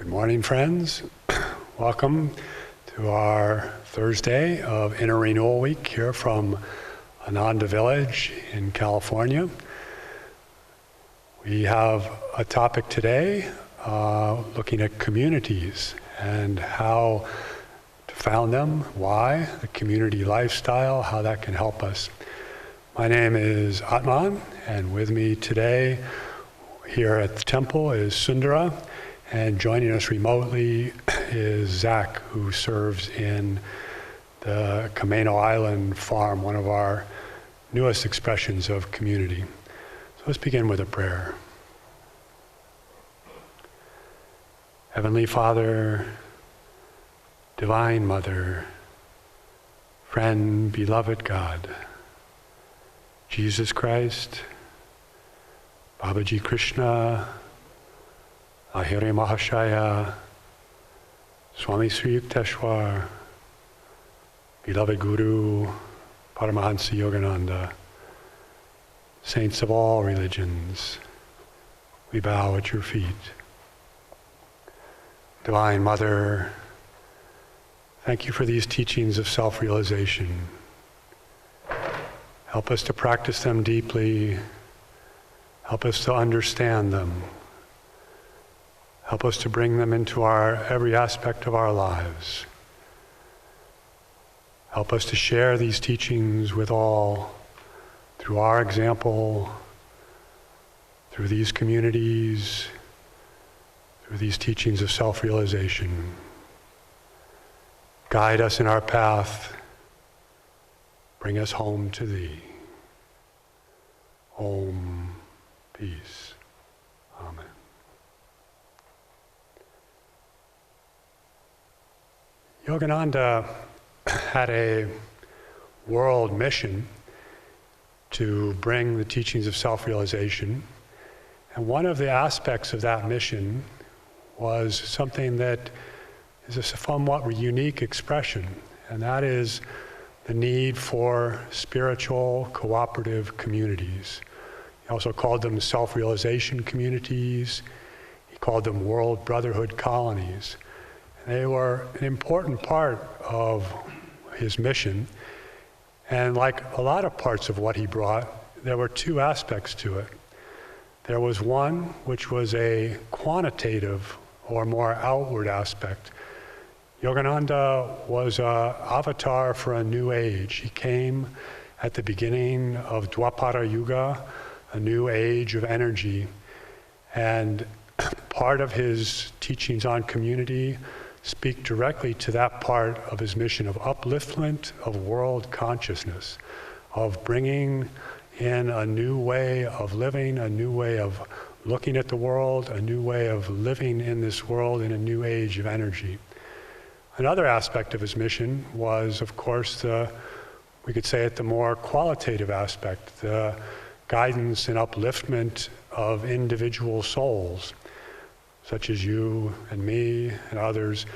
Good morning, friends. Welcome to our Thursday of Inner Renewal Week here from Ananda Village in California. We have a topic today looking at communities and how to found them, why, the community lifestyle, how that can help us. My name is Atman, and with me today here at the temple is Sundara. And joining us remotely is Zach, who serves in the Camano Island farm, one of our newest expressions of community. So let's begin with a prayer. Heavenly Father, Divine Mother, friend, beloved God, Jesus Christ, Babaji Krishna, Ahire Mahashaya, Swami Sri Yukteswar, beloved Guru, Paramahansa Yogananda, saints of all religions, we bow at your feet. Divine Mother, thank you for these teachings of self-realization. Help us to practice them deeply. Help us to understand them. Help us to bring them into every aspect of our lives. Help us to share these teachings with all through our example, through these communities, through these teachings of self-realization. Guide us in our path. Bring us home to Thee. Om, peace. Amen. Yogananda had a world mission to bring the teachings of self-realization, and one of the aspects of that mission was something that is a somewhat unique expression, and that is the need for spiritual cooperative communities. He also called them self-realization communities. He called them world brotherhood colonies. They were an important part of his mission, and like a lot of parts of what he brought, there were two aspects to it. There was one which was a quantitative or more outward aspect. Yogananda was an avatar for a new age. He came at the beginning of Dwapara Yuga, a new age of energy, and part of his teachings on community speak directly to that part of his mission of upliftment of world consciousness, of bringing in a new way of living, a new way of looking at the world, a new way of living in this world in a new age of energy. Another aspect of his mission was, of course, we could say it, the more qualitative aspect, the guidance and upliftment of individual souls, such as you and me and others,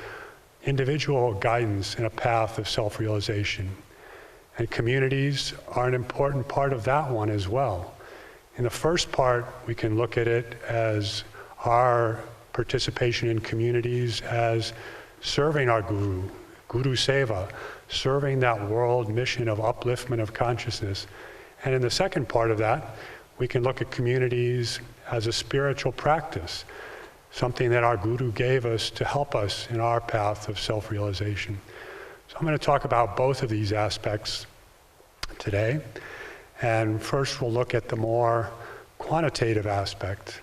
individual guidance in a path of self-realization. And communities are an important part of that one as well. In the first part, we can look at it as our participation in communities as serving our Guru Seva, serving that world mission of upliftment of consciousness. And in the second part of that, we can look at communities as a spiritual practice, something that our Guru gave us to help us in our path of self-realization. So I'm going to talk about both of these aspects today. And first we'll look at the more quantitative aspect.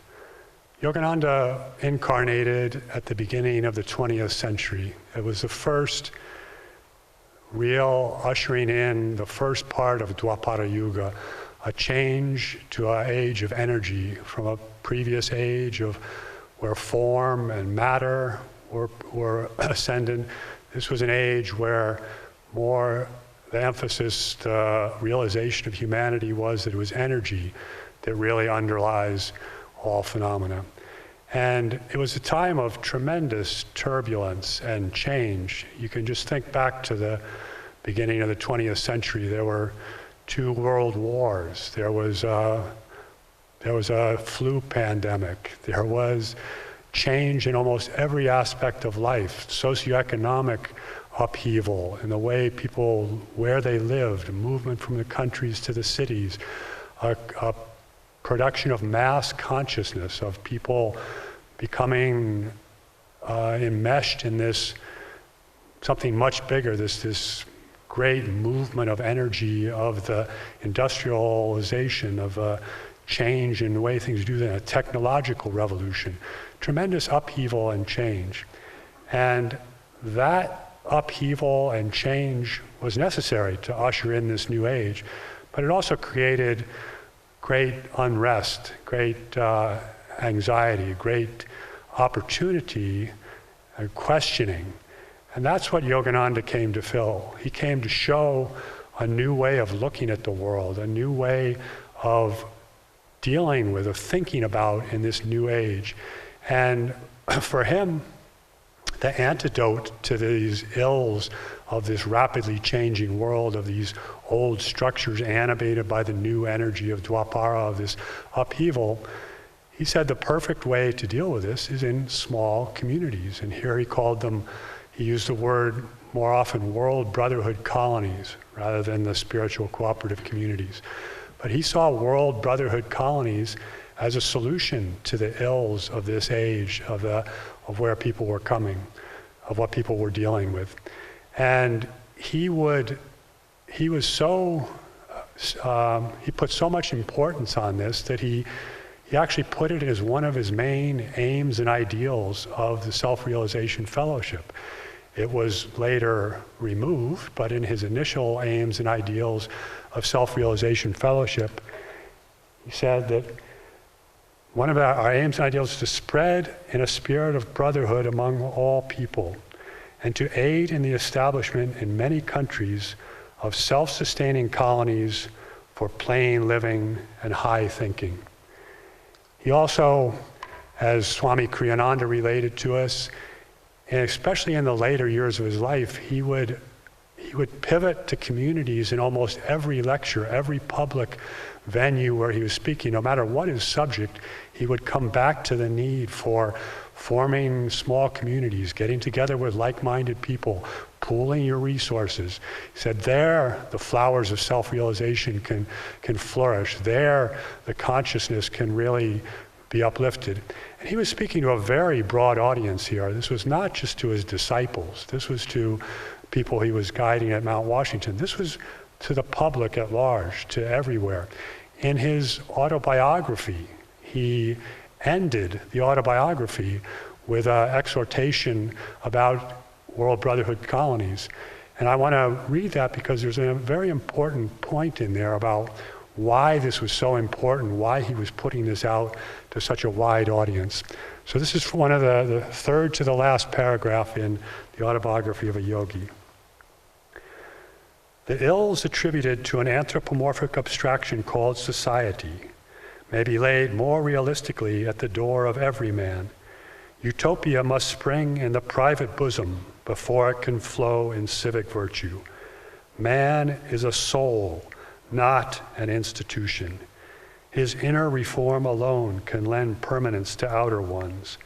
Yogananda incarnated at the beginning of the 20th century. It was the first real ushering in the first part of Dwapara Yuga, a change to an age of energy from a previous age of where form and matter were ascendant. This was an age where more the emphasis, the realization of humanity was that it was energy that really underlies all phenomena. And it was a time of tremendous turbulence and change. You can just think back to the beginning of the 20th century. There were 2 world wars. There was a flu pandemic. There was change in almost every aspect of life, socioeconomic upheaval in the way people, where they lived, movement from the countries to the cities, a production of mass consciousness of people becoming enmeshed in this something much bigger, this great movement of energy of the industrialization, of a change in the way things do that, a technological revolution, tremendous upheaval and change. And that upheaval and change was necessary to usher in this new age, but it also created great unrest, great anxiety, great opportunity, questioning. And that's what Yogananda came to fill. He came to show a new way of looking at the world, a new way of dealing with, of thinking about in this new age. And for him, the antidote to these ills of this rapidly changing world, of these old structures animated by the new energy of Dwapara, of this upheaval, he said the perfect way to deal with this is in small communities. And here he called them, he used the word more often, world brotherhood colonies, rather than the spiritual cooperative communities. But he saw world brotherhood colonies as a solution to the ills of this age, of where people were coming, of what people were dealing with. And he put so much importance on this that he actually put it as one of his main aims and ideals of the Self-Realization Fellowship. It was later removed, but in his initial aims and ideals of Self-Realization Fellowship, he said that one of our aims and ideals is to spread in a spirit of brotherhood among all people, and to aid in the establishment in many countries of self-sustaining colonies for plain living and high thinking. He also, as Swami Kriyananda related to us, and especially in the later years of his life, he would pivot to communities in almost every lecture, every public venue where he was speaking. No matter what his subject, he would come back to the need for forming small communities, getting together with like-minded people, pooling your resources. He said there the flowers of self-realization can flourish. There the consciousness can really be uplifted. And he was speaking to a very broad audience here. This was not just to his disciples. This was to people he was guiding at Mount Washington. This was to the public at large, to everywhere. In his autobiography, he ended the autobiography with an exhortation about World Brotherhood colonies. And I want to read that because there's a very important point in there about why this was so important, why he was putting this out to such a wide audience. So this is one of the third to the last paragraph in the autobiography of a yogi. The ills attributed to an anthropomorphic abstraction called society may be laid more realistically at the door of every man. Utopia must spring in the private bosom before it can flow in civic virtue. Man is a soul, not an institution. His inner reform alone can lend permanence to outer ones.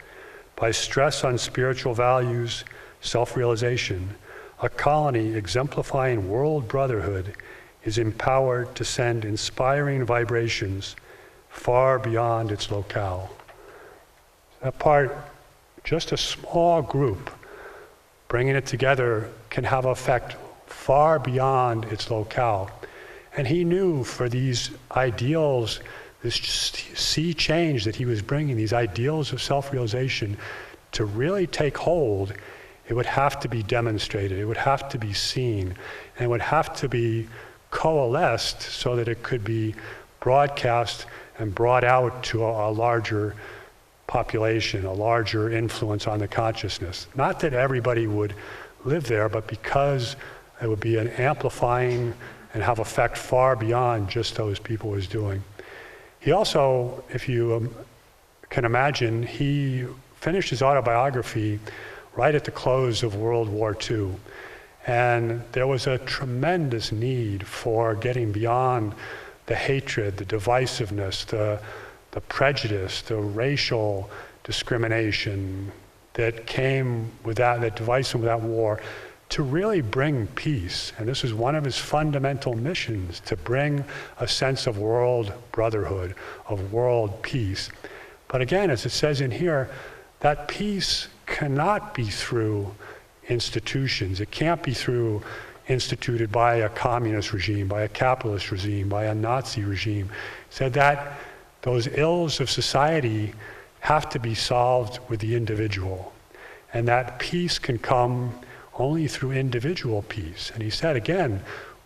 By stress on spiritual values, self-realization, a colony exemplifying world brotherhood is empowered to send inspiring vibrations far beyond its locale. That part, just a small group, bringing it together can have effect far beyond its locale. And he knew for these ideals, this sea change that he was bringing, these ideals of self-realization, to really take hold, it would have to be demonstrated, it would have to be seen, and it would have to be coalesced so that it could be broadcast and brought out to a larger population, a larger influence on the consciousness. Not that everybody would live there, but because it would be an amplifying and have effect far beyond just those people was doing. He also, if you can imagine, he finished his autobiography right at the close of World War II. And there was a tremendous need for getting beyond the hatred, the divisiveness, the prejudice, the racial discrimination that came with that device and with that war, to really bring peace. And this is one of his fundamental missions, to bring a sense of world brotherhood, of world peace. But again, as it says in here, that peace cannot be through institutions. It can't be instituted by a communist regime, by a capitalist regime, by a Nazi regime. It said that those ills of society have to be solved with the individual. And that peace can come only through individual peace. And he said, again,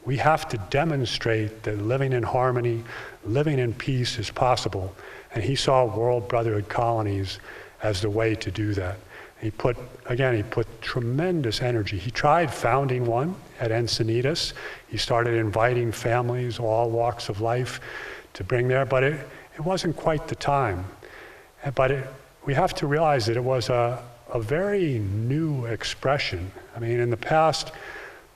we have to demonstrate that living in harmony, living in peace is possible. And he saw World Brotherhood Colonies as the way to do that. He put tremendous energy. He tried founding one at Encinitas. He started inviting families, all walks of life, to bring there, but it wasn't quite the time. But we have to realize that it was a very new expression. I mean, in the past,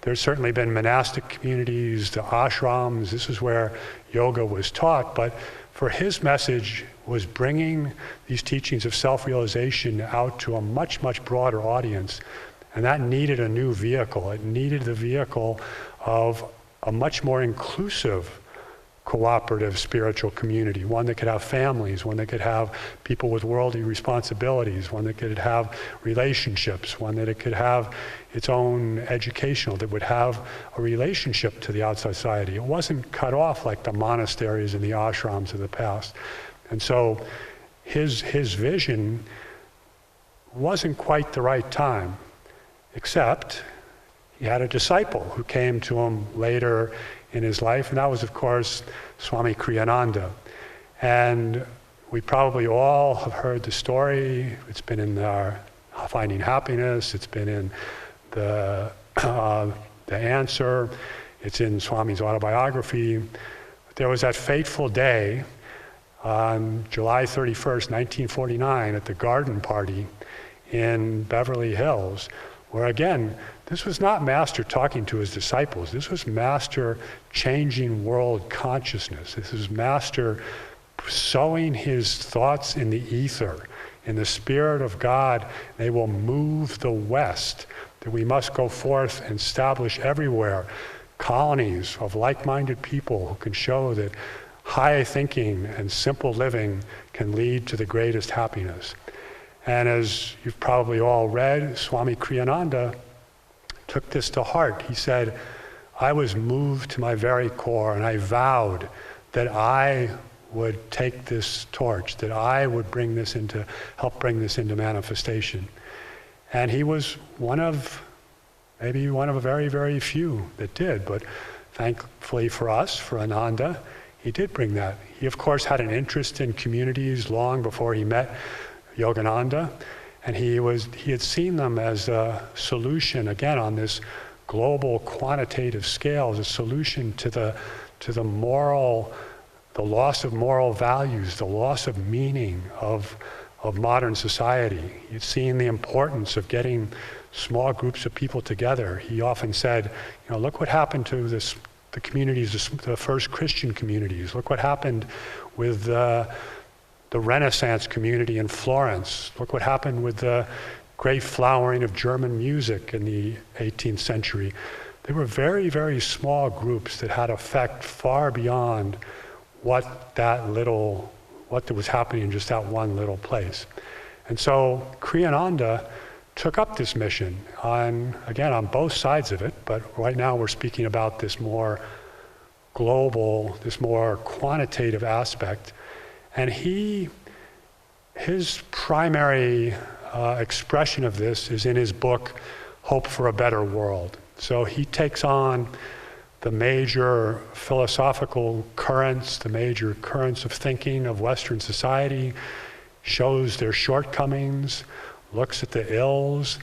there's certainly been monastic communities, the ashrams. This is where yoga was taught, but for his message was bringing these teachings of self-realization out to a much, much broader audience. And that needed a new vehicle. It needed the vehicle of a much more inclusive cooperative spiritual community, one that could have families, one that could have people with worldly responsibilities, one that could have relationships, one that it could have its own educational, that would have a relationship to the outside society. It wasn't cut off like the monasteries and the ashrams of the past. And so his vision wasn't quite the right time, except he had a disciple who came to him later in his life, and that was, of course, Swami Kriyananda. And we probably all have heard the story. It's been in our Finding Happiness, it's been in the Answer, it's in Swami's autobiography. There was that fateful day on July 31st, 1949, at the garden party in Beverly Hills, where again, this was not Master talking to his disciples. This was Master changing world consciousness. This is Master sowing his thoughts in the ether, in the Spirit of God. They will move the West, that we must go forth and establish everywhere colonies of like-minded people who can show that high thinking and simple living can lead to the greatest happiness. And as you've probably all read, Swami Kriyananda took this to heart. He said, I was moved to my very core, and I vowed that I would take this torch, that I would help bring this into manifestation. And he was maybe one of a very, very few that did, but thankfully for us, for Ananda, he did bring that. He, of course, had an interest in communities long before he met Yogananda, and he had seen them as a solution, again, on this global quantitative scale, as a solution to the loss of moral values, the loss of meaning of modern society. He'd seen the importance of getting small groups of people together. He often said, look what happened to the communities, the first Christian communities. Look what happened with the Renaissance community in Florence. Look what happened with the great flowering of German music in the 18th century. They were very, very small groups that had effect far beyond what was happening in just that one little place. And so Kriyananda took up this mission on both sides of it, but right now we're speaking about this more global, this more quantitative aspect. And his primary expression of this is in his book, Hope for a Better World. So he takes on the major philosophical currents, the major currents of thinking of Western society, shows their shortcomings, looks at the ills,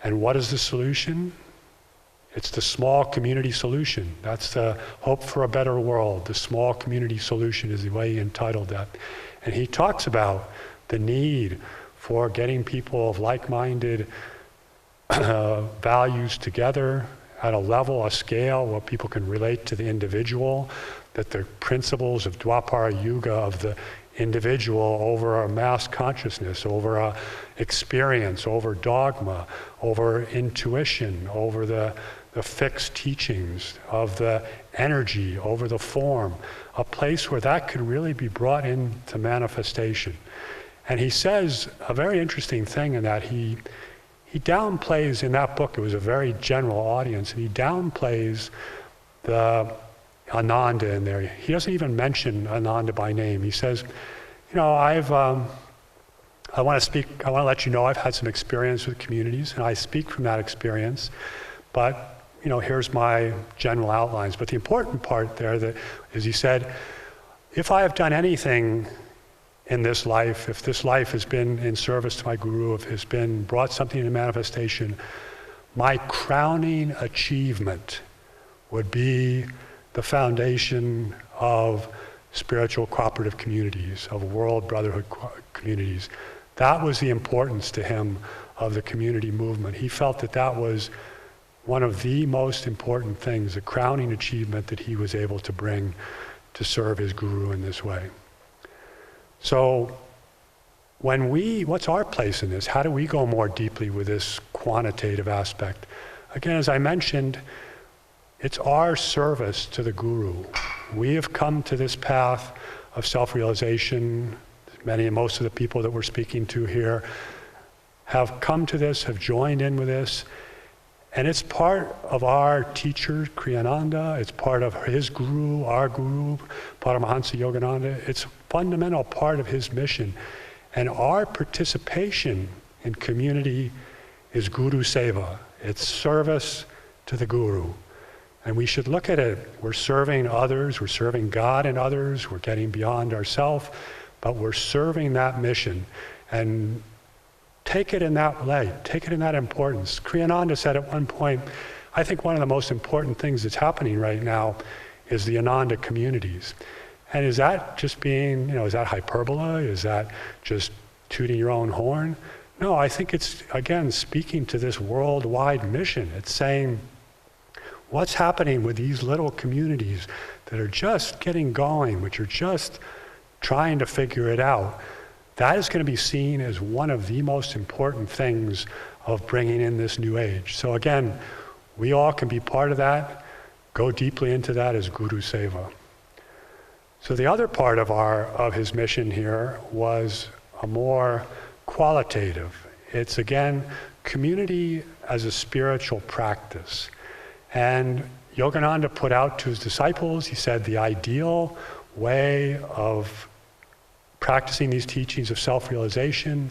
and what is the solution? It's the small community solution. That's the Hope for a Better World. The small community solution is the way he entitled that. And he talks about the need for getting people of like-minded values together at a level, a scale where people can relate to the individual, that the principles of Dwapara Yuga, of the individual over a mass consciousness, over a experience, over dogma, over intuition, over the fixed teachings of the energy, over the form, a place where that could really be brought into manifestation. And he says a very interesting thing in that he downplays in that book, it was a very general audience, and he downplays the Ananda in there. He doesn't even mention Ananda by name. He says, you know, I want to let you know I've had some experience with communities, and I speak from that experience, but you know, here's my general outlines. But the important part there is he said, if I have done anything in this life, if this life has been in service to my guru, if it's been brought something into manifestation, my crowning achievement would be the foundation of spiritual cooperative communities, of world brotherhood communities. That was the importance to him of the community movement. He felt that that was one of the most important things, the crowning achievement that he was able to bring to serve his guru in this way. So what's our place in this? How do we go more deeply with this quantitative aspect? Again, as I mentioned, it's our service to the guru. We have come to this path of self-realization. Most of the people that we're speaking to here have come to this, have joined in with this. And it's part of our teacher, Kriyananda. It's part of his guru, our guru, Paramahansa Yogananda. It's a fundamental part of his mission. And our participation in community is Guru Seva. It's service to the guru. And we should look at it. We're serving others, we're serving God and others, we're getting beyond ourselves, but we're serving that mission. And take it in that light, take it in that importance. Kriyananda said at one point, I think one of the most important things that's happening right now is the Ananda communities. And is that just being, is that hyperbole? Is that just tooting your own horn? No, I think it's, again, speaking to this worldwide mission. It's saying, what's happening with these little communities that are just getting going, which are just trying to figure it out? That is going to be seen as one of the most important things of bringing in this new age. So again, we all can be part of that. Go deeply into that as Guru Seva. So the other part of his mission here was a more qualitative. It's again, community as a spiritual practice. And Yogananda put out to his disciples, he said the ideal way of practicing these teachings of self-realization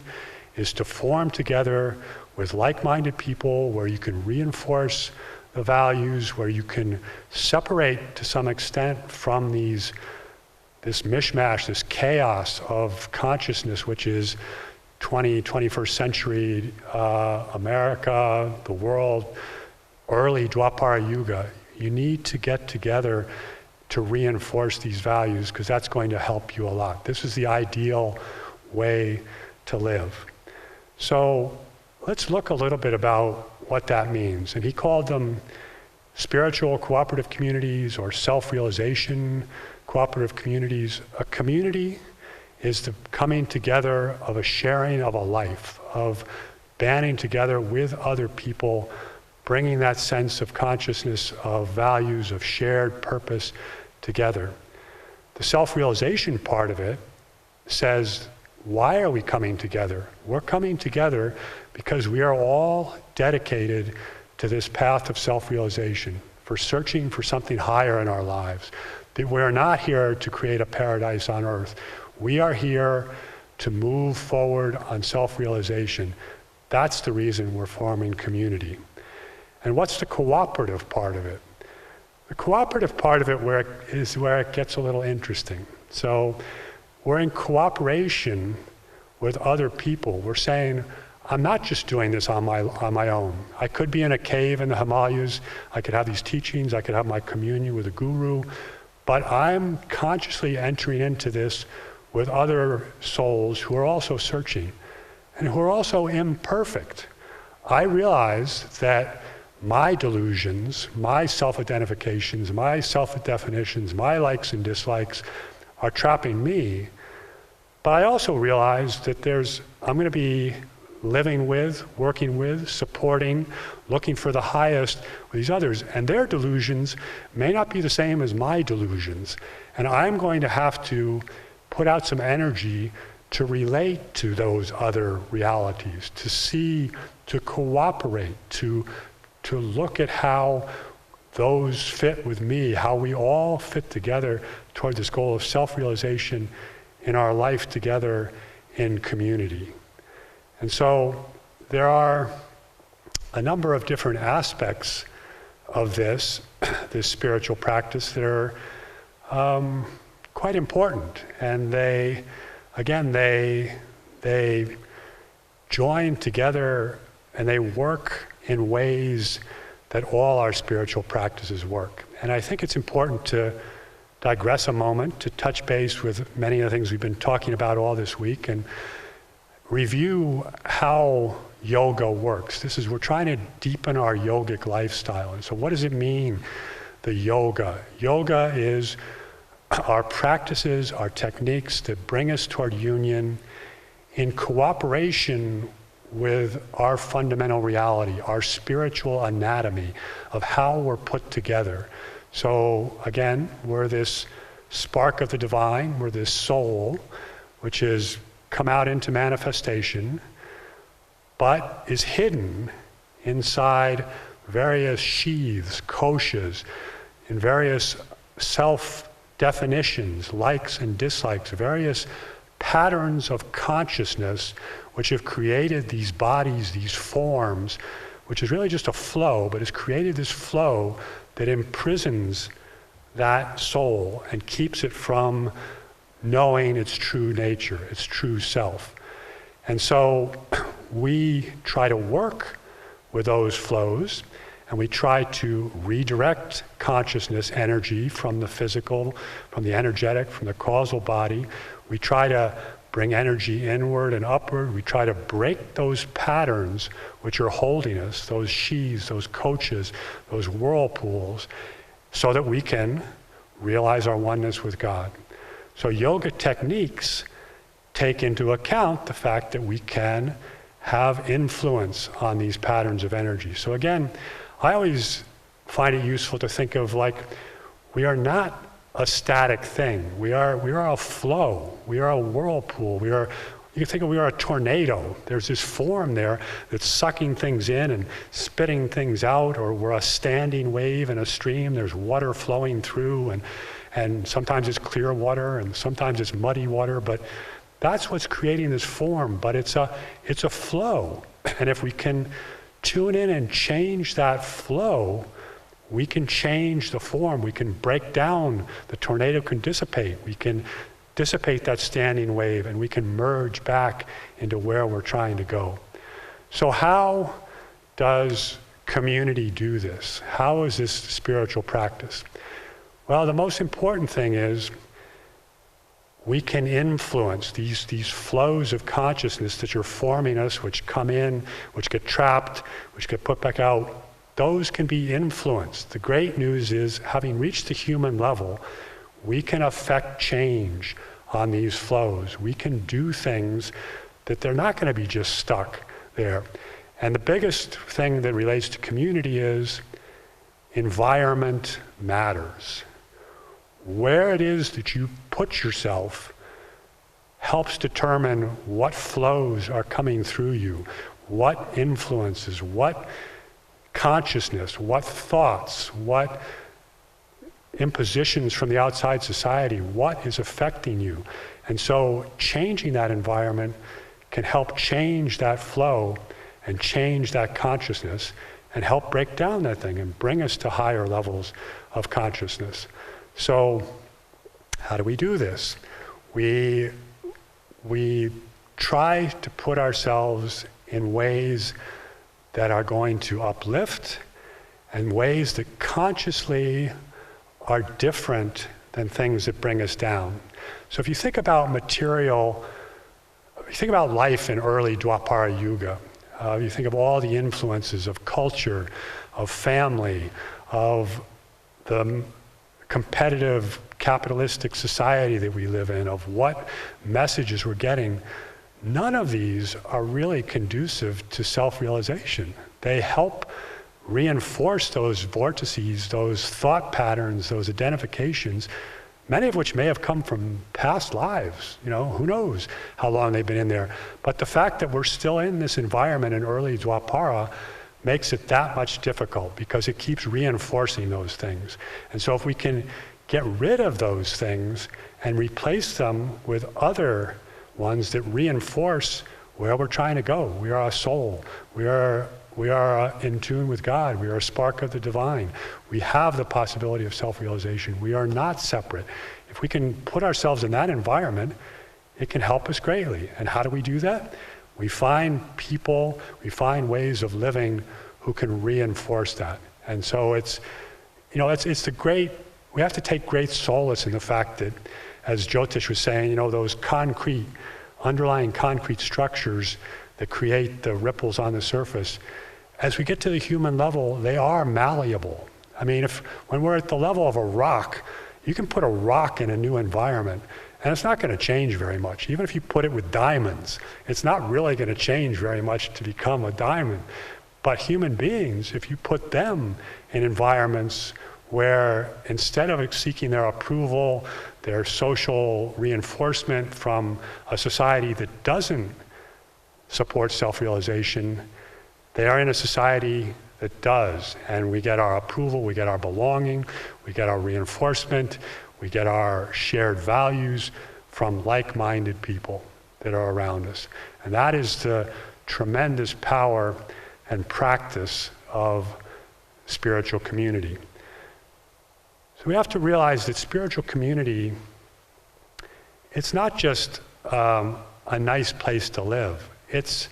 is to form together with like-minded people where you can reinforce the values, where you can separate to some extent from this mishmash, this chaos of consciousness, which is 21st century America, the world, early Dwapara Yuga. You need to get together to reinforce these values because that's going to help you a lot. This is the ideal way to live. So let's look a little bit about what that means. And he called them spiritual cooperative communities or self-realization cooperative communities. A community is the coming together of a sharing of a life, of banding together with other people, bringing that sense of consciousness, of values, of shared purpose together. The self-realization part of it says, why are we coming together? We're coming together because we are all dedicated to this path of self-realization, for searching for something higher in our lives. That we're not here to create a paradise on earth. We are here to move forward on self-realization. That's the reason we're forming community. And what's the cooperative part of it? The cooperative part of it is where it gets a little interesting. So we're in cooperation with other people. We're saying, I'm not just doing this on my own. I could be in a cave in the Himalayas. I could have these teachings. I could have my communion with a guru. But I'm consciously entering into this with other souls who are also searching and who are also imperfect. I realize that my delusions, my self-identifications, my self-definitions, my likes and dislikes are trapping me, But I also realized that I'm going to be living with, working with, supporting, looking for the highest with these others. And their delusions may not be the same as my delusions. And I'm going to have to put out some energy to relate to those other realities, to see, to cooperate, to look at how those fit with me, how we all fit together toward this goal of self-realization in our life together in community. And so there are a number of different aspects of this spiritual practice that are quite important. And they join together and they work in ways that all our spiritual practices work. And I think it's important to digress a moment, to touch base with many of the things we've been talking about all this week and review how yoga works. We're trying to deepen our yogic lifestyle. And so what does it mean, the yoga? Yoga is our practices, our techniques that bring us toward union in cooperation with our fundamental reality, our spiritual anatomy of how we're put together. So again, we're this spark of the divine, we're this soul, which has come out into manifestation, but is hidden inside various sheaths, koshas, in various self-definitions, likes and dislikes, various patterns of consciousness which have created these bodies, these forms, which is really just a flow, but has created this flow that imprisons that soul and keeps it from knowing its true nature, its true self. And so we try to work with those flows, and we try to redirect consciousness energy from the physical, from the energetic, from the causal body. We try to bring energy inward and upward. We try to break those patterns which are holding us, those sheaths, those coaches, those whirlpools, so that we can realize our oneness with God. So yoga techniques take into account the fact that we can have influence on these patterns of energy. So again, I always find it useful to think of like, we are not a static thing. We are a flow. We are a whirlpool. You can think of we are a tornado. There's this form there that's sucking things in and spitting things out, or we're a standing wave in a stream. There's water flowing through, and sometimes it's clear water and sometimes it's muddy water, but that's what's creating this form. But it's a flow. And if we can tune in and change that flow, we can change the form. We can break down. The tornado can dissipate. We can dissipate that standing wave, and we can merge back into where we're trying to go. So how does community do this? How is this spiritual practice? Well, the most important thing is we can influence these flows of consciousness that are forming us, which come in, which get trapped, which get put back out. Those can be influenced. The great news is, having reached the human level, we can affect change on these flows. We can do things that they're not going to be just stuck there. And the biggest thing that relates to community is environment matters. Where it is that you put yourself helps determine what flows are coming through you, what influences, what consciousness, what thoughts, what impositions from the outside society, what is affecting you. And so changing that environment can help change that flow and change that consciousness and help break down that thing and bring us to higher levels of consciousness. So how do we do this? We try to put ourselves in ways that are going to uplift and ways that consciously are different than things that bring us down. So if you think about you think about life in early Dwapara Yuga, you think of all the influences of culture, of family, of the competitive capitalistic society that we live in, of what messages we're getting, none of these are really conducive to self-realization. They help reinforce those vortices, those thought patterns, those identifications, many of which may have come from past lives. Who knows how long they've been in there. But the fact that we're still in this environment in early Dwapara makes it that much difficult, because it keeps reinforcing those things. And so if we can get rid of those things and replace them with other ones that reinforce where we're trying to go. We are a soul. We are in tune with God. We are a spark of the divine. We have the possibility of self-realization. We are not separate. If we can put ourselves in that environment, it can help us greatly. And how do we do that? We find people, we find ways of living who can reinforce that. And so it's the great, we have to take great solace in the fact that, as Jyotish was saying, those underlying concrete structures that create the ripples on the surface, as we get to the human level, they are malleable. I mean, when we're at the level of a rock, you can put a rock in a new environment, and it's not going to change very much. Even if you put it with diamonds, it's not really going to change very much to become a diamond. But human beings, if you put them in environments where, instead of seeking their approval, their social reinforcement from a society that doesn't support self-realization, they are in a society that does. And we get our approval, we get our belonging, we get our reinforcement, we get our shared values from like-minded people that are around us. And that is the tremendous power and practice of spiritual community. So we have to realize that spiritual community, it's not just a nice place to live. It's,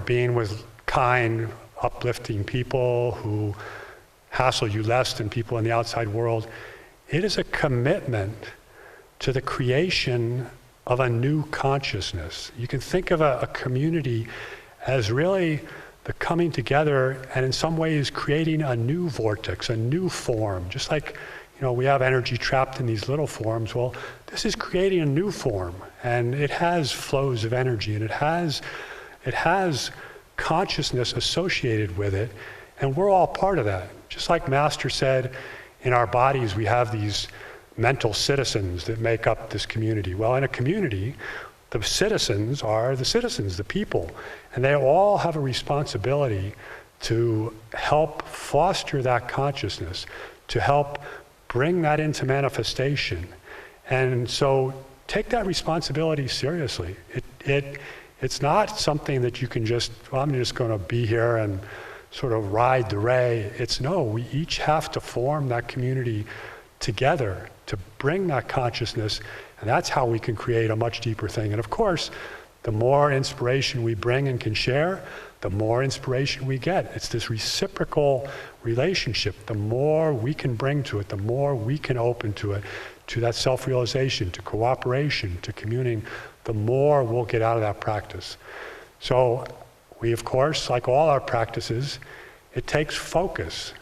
being with kind, uplifting people who hassle you less than people in the outside world. It is a commitment to the creation of a new consciousness. You can think of a community as really the coming together and in some ways creating a new vortex, a new form. Just like, we have energy trapped in these little forms. Well, this is creating a new form, and it has flows of energy, and it has consciousness associated with it, and we're all part of that. Just like Master said, in our bodies we have these mental citizens that make up this community. Well, in a community, the citizens are the citizens, the people, and they all have a responsibility to help foster that consciousness, to help bring that into manifestation. And so take that responsibility seriously. It's not something that you can just, I'm just going to be here and sort of ride the ray. We each have to form that community together to bring that consciousness, and that's how we can create a much deeper thing. And of course, the more inspiration we bring and can share, the more inspiration we get. It's this reciprocal relationship. The more we can bring to it, the more we can open to it, to that self-realization, to cooperation, to communing, the more we'll get out of that practice. So we, of course, like all our practices, it takes focus.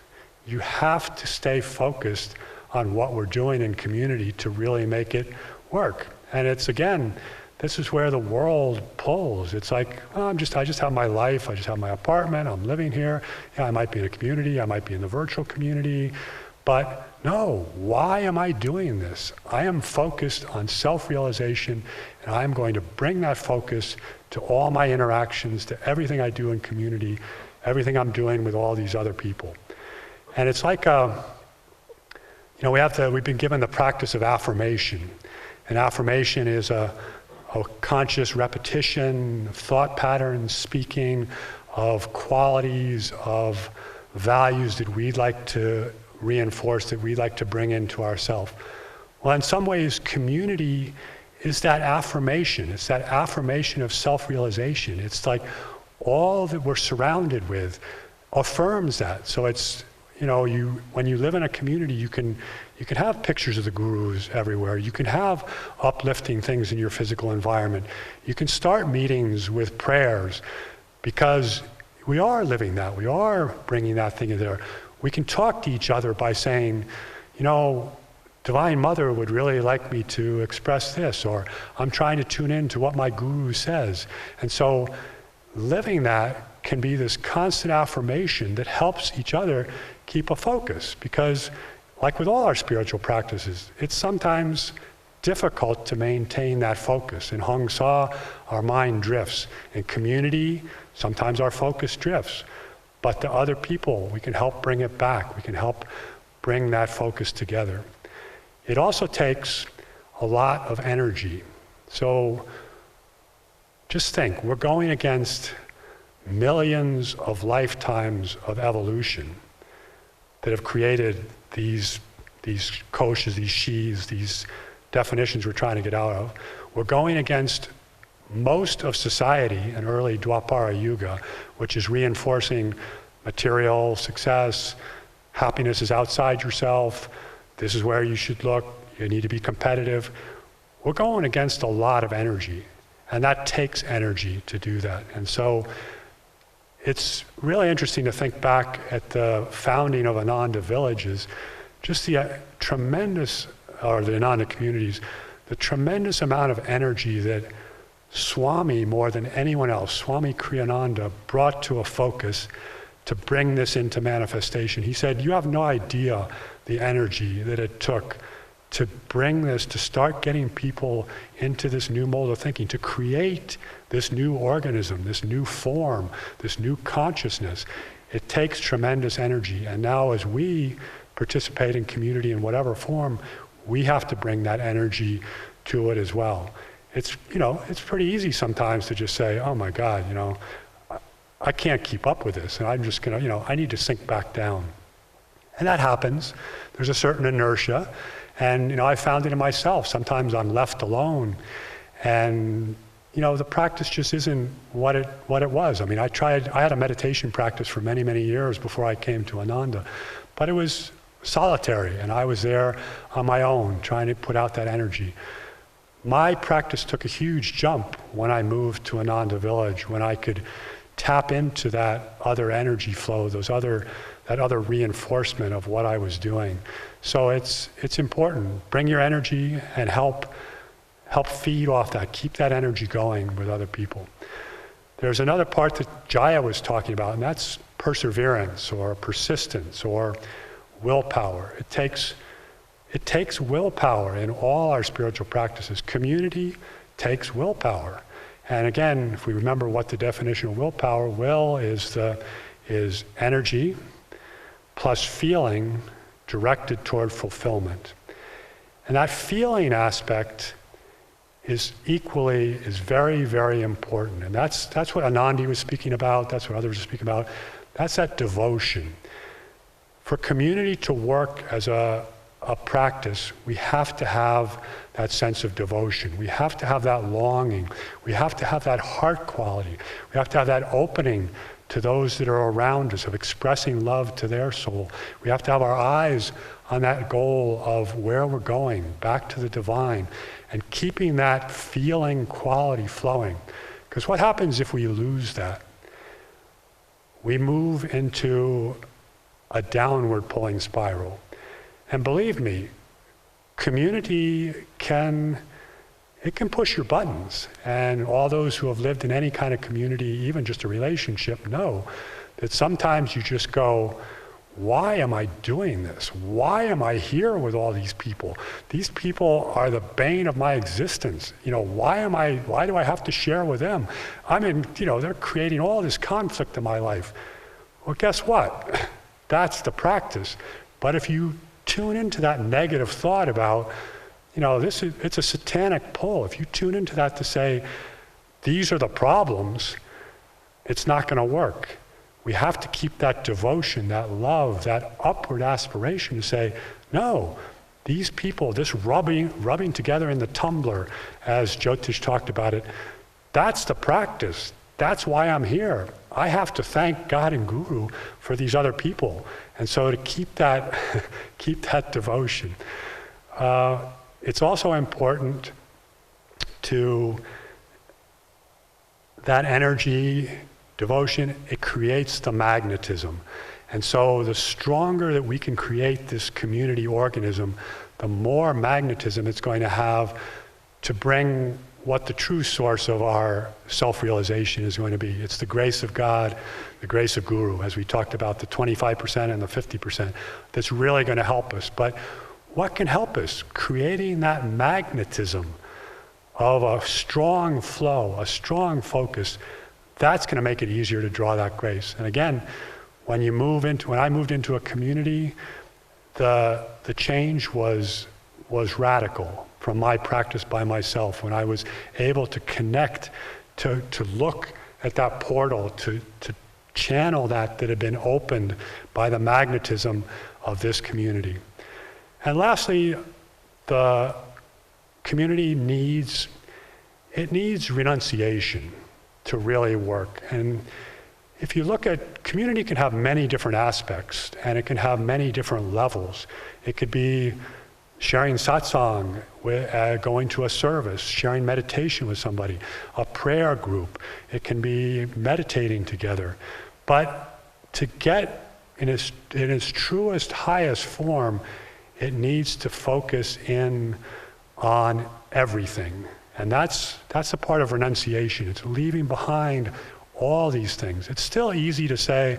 You have to stay focused on what we're doing in community to really make it work. And it's, again, this is where the world pulls. It's like, I just have my life, I just have my apartment, I'm living here. Yeah, I might be in a community, I might be in the virtual community, but no, why am I doing this? I am focused on self-realization, and I'm going to bring that focus to all my interactions, to everything I do in community, everything I'm doing with all these other people. And it's like, we've been given the practice of affirmation. And affirmation is a conscious repetition of thought patterns, speaking of qualities, of values that we'd like to reinforce, that we'd like to bring into ourselves. Well, in some ways, community is that affirmation. It's that affirmation of self-realization. It's like all that we're surrounded with affirms that. So it's, when you live in a community, you can have pictures of the gurus everywhere. You can have uplifting things in your physical environment. You can start meetings with prayers, because we are living that. We are bringing that thing in there. We can talk to each other by saying, Divine Mother would really like me to express this, or I'm trying to tune in to what my guru says. And so living that can be this constant affirmation that helps each other keep a focus. Because like with all our spiritual practices, it's sometimes difficult to maintain that focus. In Hong Sa, our mind drifts. In community, sometimes our focus drifts. But to other people, we can help bring it back. We can help bring that focus together. It also takes a lot of energy. So just think, we're going against millions of lifetimes of evolution that have created these koshas, these shis, these definitions we're trying to get out of. We're going against most of society in early Dwapara Yuga, which is reinforcing material success, happiness is outside yourself, this is where you should look, you need to be competitive. We're going against a lot of energy, and that takes energy to do that. And so it's really interesting to think back at the founding of Ananda villages, just the tremendous, or the Ananda communities, the tremendous amount of energy that Swami, more than anyone else, Swami Kriyananda, brought to a focus to bring this into manifestation. He said, you have no idea the energy that it took to bring this, to start getting people into this new mold of thinking, to create this new organism, this new form, this new consciousness. It takes tremendous energy. And now as we participate in community in whatever form, we have to bring that energy to it as well. It's, it's pretty easy sometimes to just say, oh my God, I can't keep up with this, and I'm just gonna, I need to sink back down. And that happens. There's a certain inertia, and I found it in myself. Sometimes I'm left alone, and the practice just isn't what it was. I mean, I had a meditation practice for many, many years before I came to Ananda, but it was solitary, and I was there on my own, trying to put out that energy. My practice took a huge jump when I moved to Ananda village, when I could tap into that other energy flow, that other reinforcement of what I was doing. So it's important. Bring your energy and help feed off that. Keep that energy going with other people. There's another part that Jaya was talking about, and that's perseverance or persistence or willpower. It takes willpower in all our spiritual practices. Community takes willpower. And again, if we remember what the definition of willpower, will is energy plus feeling directed toward fulfillment. And that feeling aspect is very, very important. And that's what Anandi was speaking about, that's what others are speaking about. That's that devotion. For community to work as a practice, we have to have that sense of devotion. We have to have that longing. We have to have that heart quality. We have to have that opening to those that are around us, of expressing love to their soul. We have to have our eyes on that goal of where we're going, back to the divine, and keeping that feeling quality flowing. Because what happens if we lose that? We move into a downward pulling spiral. And believe me, community can push your buttons. And all those who have lived in any kind of community, even just a relationship, know that sometimes you just go, why am I doing this? Why am I here with all these people? These people are the bane of my existence. Why do I have to share with them? They're creating all this conflict in my life. Well, guess what? That's the practice. But if you tune into that negative thought about, it's a satanic pull. If you tune into that to say, these are the problems, it's not going to work. We have to keep that devotion, that love, that upward aspiration to say, no, these people, this rubbing together in the tumbler, as Jyotish talked about it, that's the practice. That's why I'm here. I have to thank God and Guru for these other people. And so to keep that devotion. It's also important to that energy, devotion, it creates the magnetism. And so the stronger that we can create this community organism, the more magnetism it's going to have to bring what the true source of our self-realization is going to be. It's the grace of God, the grace of Guru, as we talked about, the 25% and the 50%, that's really going to help us. But what can help us? Creating that magnetism of a strong flow, a strong focus, that's going to make it easier to draw that grace. And again, when I moved into a community, the change was radical from my practice by myself, when I was able to connect, to look at that portal, to channel that had been opened by the magnetism of this community. And lastly, the community needs renunciation to really work. And if you look at, community can have many different aspects, and it can have many different levels. It could be sharing satsang, going to a service, sharing meditation with somebody, a prayer group. It can be meditating together. But to get in its truest, highest form, it needs to focus in on everything. And that's a part of renunciation. It's leaving behind all these things. It's still easy to say,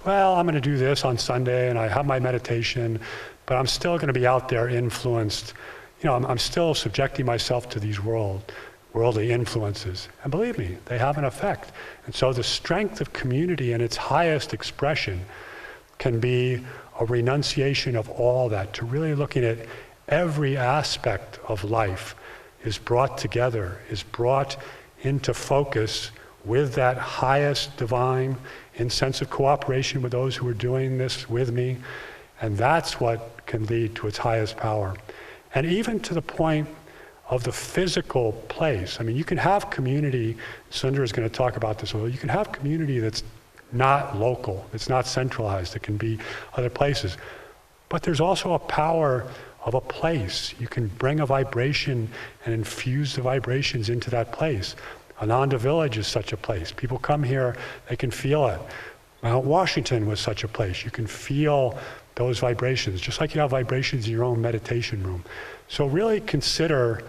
well, I'm going to do this on Sunday and I have my meditation, but I'm still going to be out there influenced. I'm still subjecting myself to these worldly influences. And believe me, they have an effect. And so the strength of community in its highest expression can be a renunciation of all that, to really looking at every aspect of life is brought together, is brought into focus with that highest divine, in sense of cooperation with those who are doing this with me. And that's what can lead to its highest power. And even to the point of the physical place. I mean, you can have community, Sundara is going to talk about this a little, you can have community that's not local, it's not centralized, it can be other places. But there's also a power of a place. You can bring a vibration and infuse the vibrations into that place. Ananda Village is such a place. People come here, they can feel it. Mount Washington was such a place. You can feel those vibrations, just like you have vibrations in your own meditation room. So really consider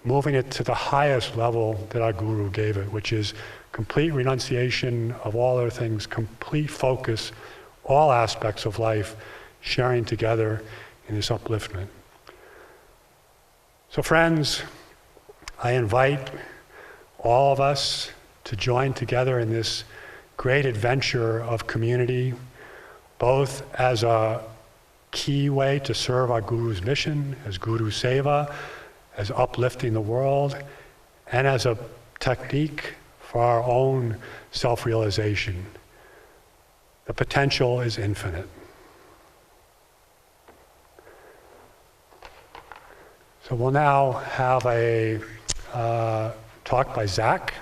moving it to the highest level that our Guru gave it, which is complete renunciation of all other things, complete focus, all aspects of life, sharing together in this upliftment. So friends, I invite all of us to join together in this great adventure of community, both as a key way to serve our Guru's mission, as Guru Seva, as uplifting the world, and as a technique for our own self-realization. The potential is infinite. So we'll now have a talk by Zach,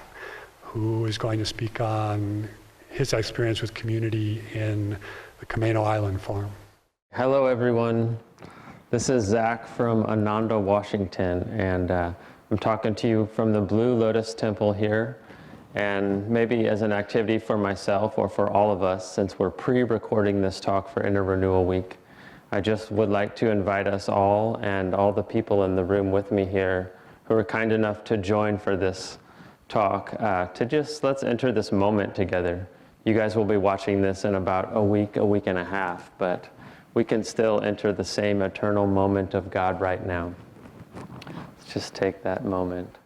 who is going to speak on his experience with community in the Camano Island farm. Hello, everyone. This is Zach from Ananda, Washington, and I'm talking to you from the Blue Lotus Temple here. And maybe as an activity for myself or for all of us, since we're pre-recording this talk for Inner Renewal Week, I just would like to invite us all and all the people in the room with me here who are kind enough to join for this talk to just let's enter this moment together. You guys will be watching this in about a week and a half, but we can still enter the same eternal moment of God right now. Let's just take that moment.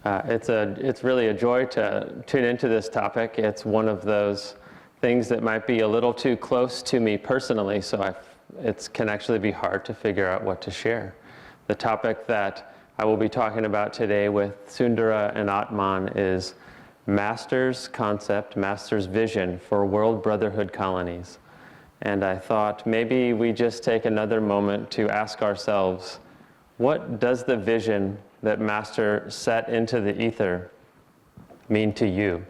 It's really a joy to tune into this topic. It's one of those things that might be a little too close to me personally, so it can actually be hard to figure out what to share. The topic that I will be talking about today with Sundara and Atman is Master's concept, Master's vision for World Brotherhood Colonies. And I thought maybe we just take another moment to ask ourselves, what does the vision that Master set into the ether mean to you?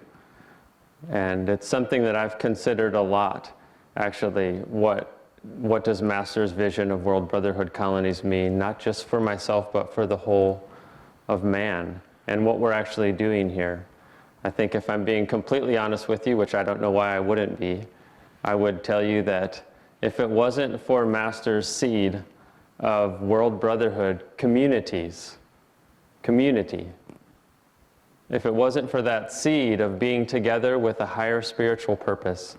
And it's something that I've considered a lot, actually. What does Master's vision of World Brotherhood Colonies mean, not just for myself, but for the whole of man, and what we're actually doing here. I think if I'm being completely honest with you, which I don't know why I wouldn't be, I would tell you that if it wasn't for Master's seed of World Brotherhood community, if it wasn't for that seed of being together with a higher spiritual purpose,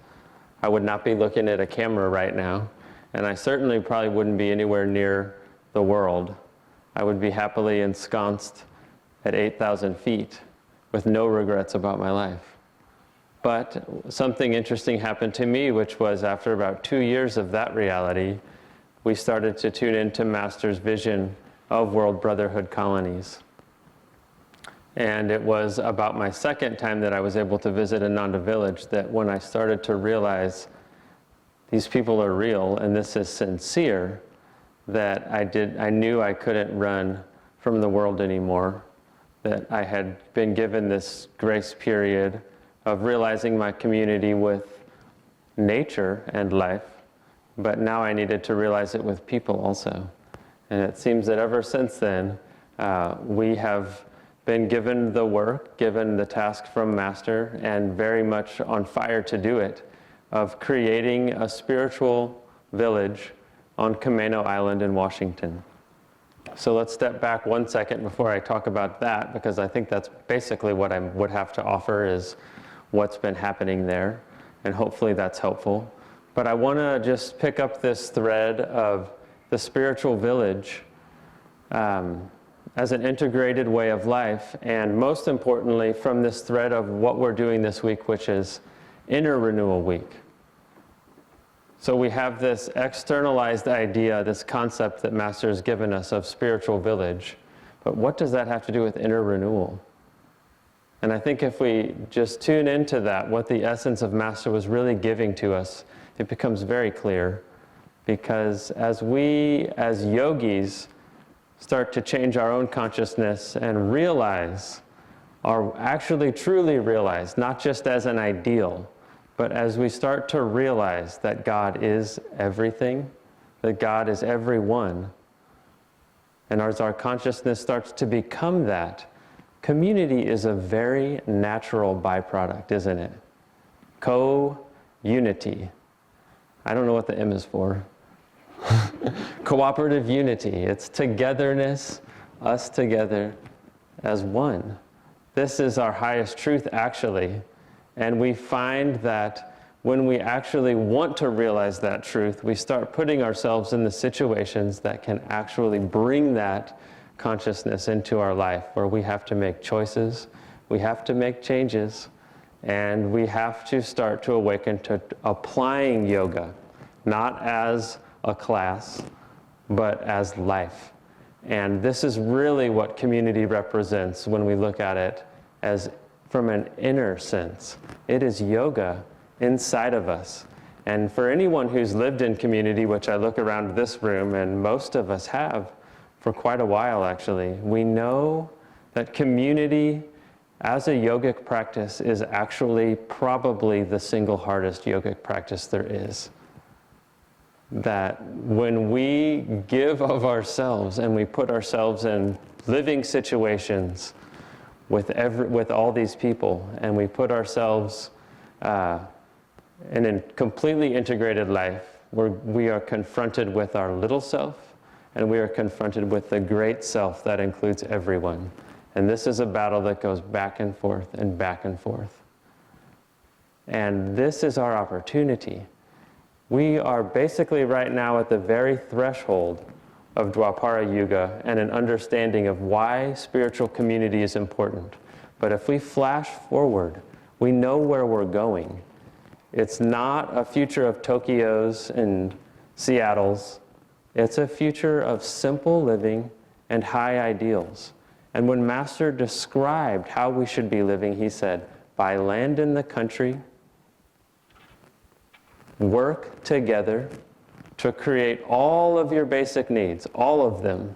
I would not be looking at a camera right now, and I certainly probably wouldn't be anywhere near the world. I would be happily ensconced at 8,000 feet with no regrets about my life. But something interesting happened to me, which was after about 2 years of that reality, we started to tune into Master's vision of World Brotherhood Colonies. And it was about my second time that I was able to visit Ananda village that when I started to realize these people are real and this is sincere, that I knew I couldn't run from the world anymore, that I had been given this grace period of realizing my community with nature and life, but now I needed to realize it with people also. And it seems that ever since then, we have been given the work, given the task from Master, and very much on fire to do it, of creating a spiritual village on Camano Island in Washington. So let's step back 1 second before I talk about that, because I think that's basically what I would have to offer is what's been happening there, and hopefully that's helpful. But I want to just pick up this thread of the spiritual village as an integrated way of life, and most importantly, from this thread of what we're doing this week, which is Inner Renewal Week. So we have this externalized idea, this concept that Master has given us of spiritual village, but what does that have to do with inner renewal? And I think if we just tune into that, what the essence of Master was really giving to us, it becomes very clear, because as we, as yogis, start to change our own consciousness and realize, or actually truly realize, not just as an ideal, but as we start to realize that God is everything, that God is everyone, and as our consciousness starts to become that, community is a very natural byproduct, isn't it? Co-unity. I don't know what the M is for. Cooperative unity. It's togetherness, us together as one. This is our highest truth, actually. And we find that when we actually want to realize that truth, we start putting ourselves in the situations that can actually bring that consciousness into our life, where we have to make choices, we have to make changes, and we have to start to awaken to applying yoga, not as a class, but as life. And this is really what community represents when we look at it as from an inner sense. It is yoga inside of us. And for anyone who's lived in community, which I look around this room, and most of us have for quite a while actually, we know that community as a yogic practice is actually probably the single hardest yogic practice there is. That when we give of ourselves and we put ourselves in living situations with all these people, and we put ourselves in a completely integrated life where we are confronted with our little self and we are confronted with the great self that includes everyone. And this is a battle that goes back and forth and back and forth. And this is our opportunity. We are basically right now at the very threshold of Dwapara Yuga and an understanding of why spiritual community is important. But if we flash forward, we know where we're going. It's not a future of Tokyos and Seattles. It's a future of simple living and high ideals. And when Master described how we should be living, he said, by land in the country, work together to create all of your basic needs, all of them.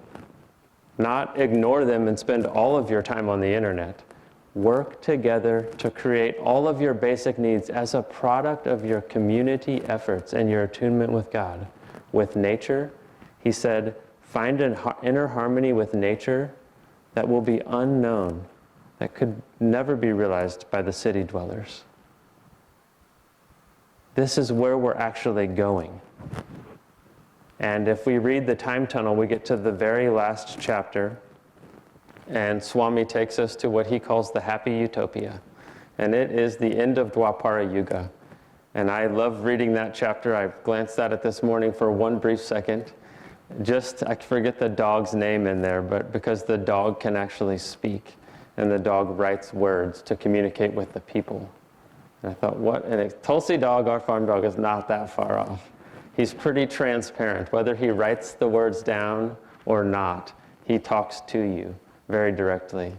Not ignore them and spend all of your time on the internet. Work together to create all of your basic needs as a product of your community efforts and your attunement with God. With nature, he said, find an inner harmony with nature that will be unknown that could never be realized by the city dwellers. This is where we're actually going. And if we read the time tunnel, we get to the very last chapter, and Swami takes us to what he calls the happy utopia. And it is the end of Dwapara Yuga. And I love reading that chapter. I glanced at it this morning for one brief second. I forget the dog's name in there, but because the dog can actually speak, and the dog writes words to communicate with the people. And I thought, what? And a Tulsi dog, our farm dog, is not that far off. He's pretty transparent. Whether he writes the words down or not, he talks to you very directly.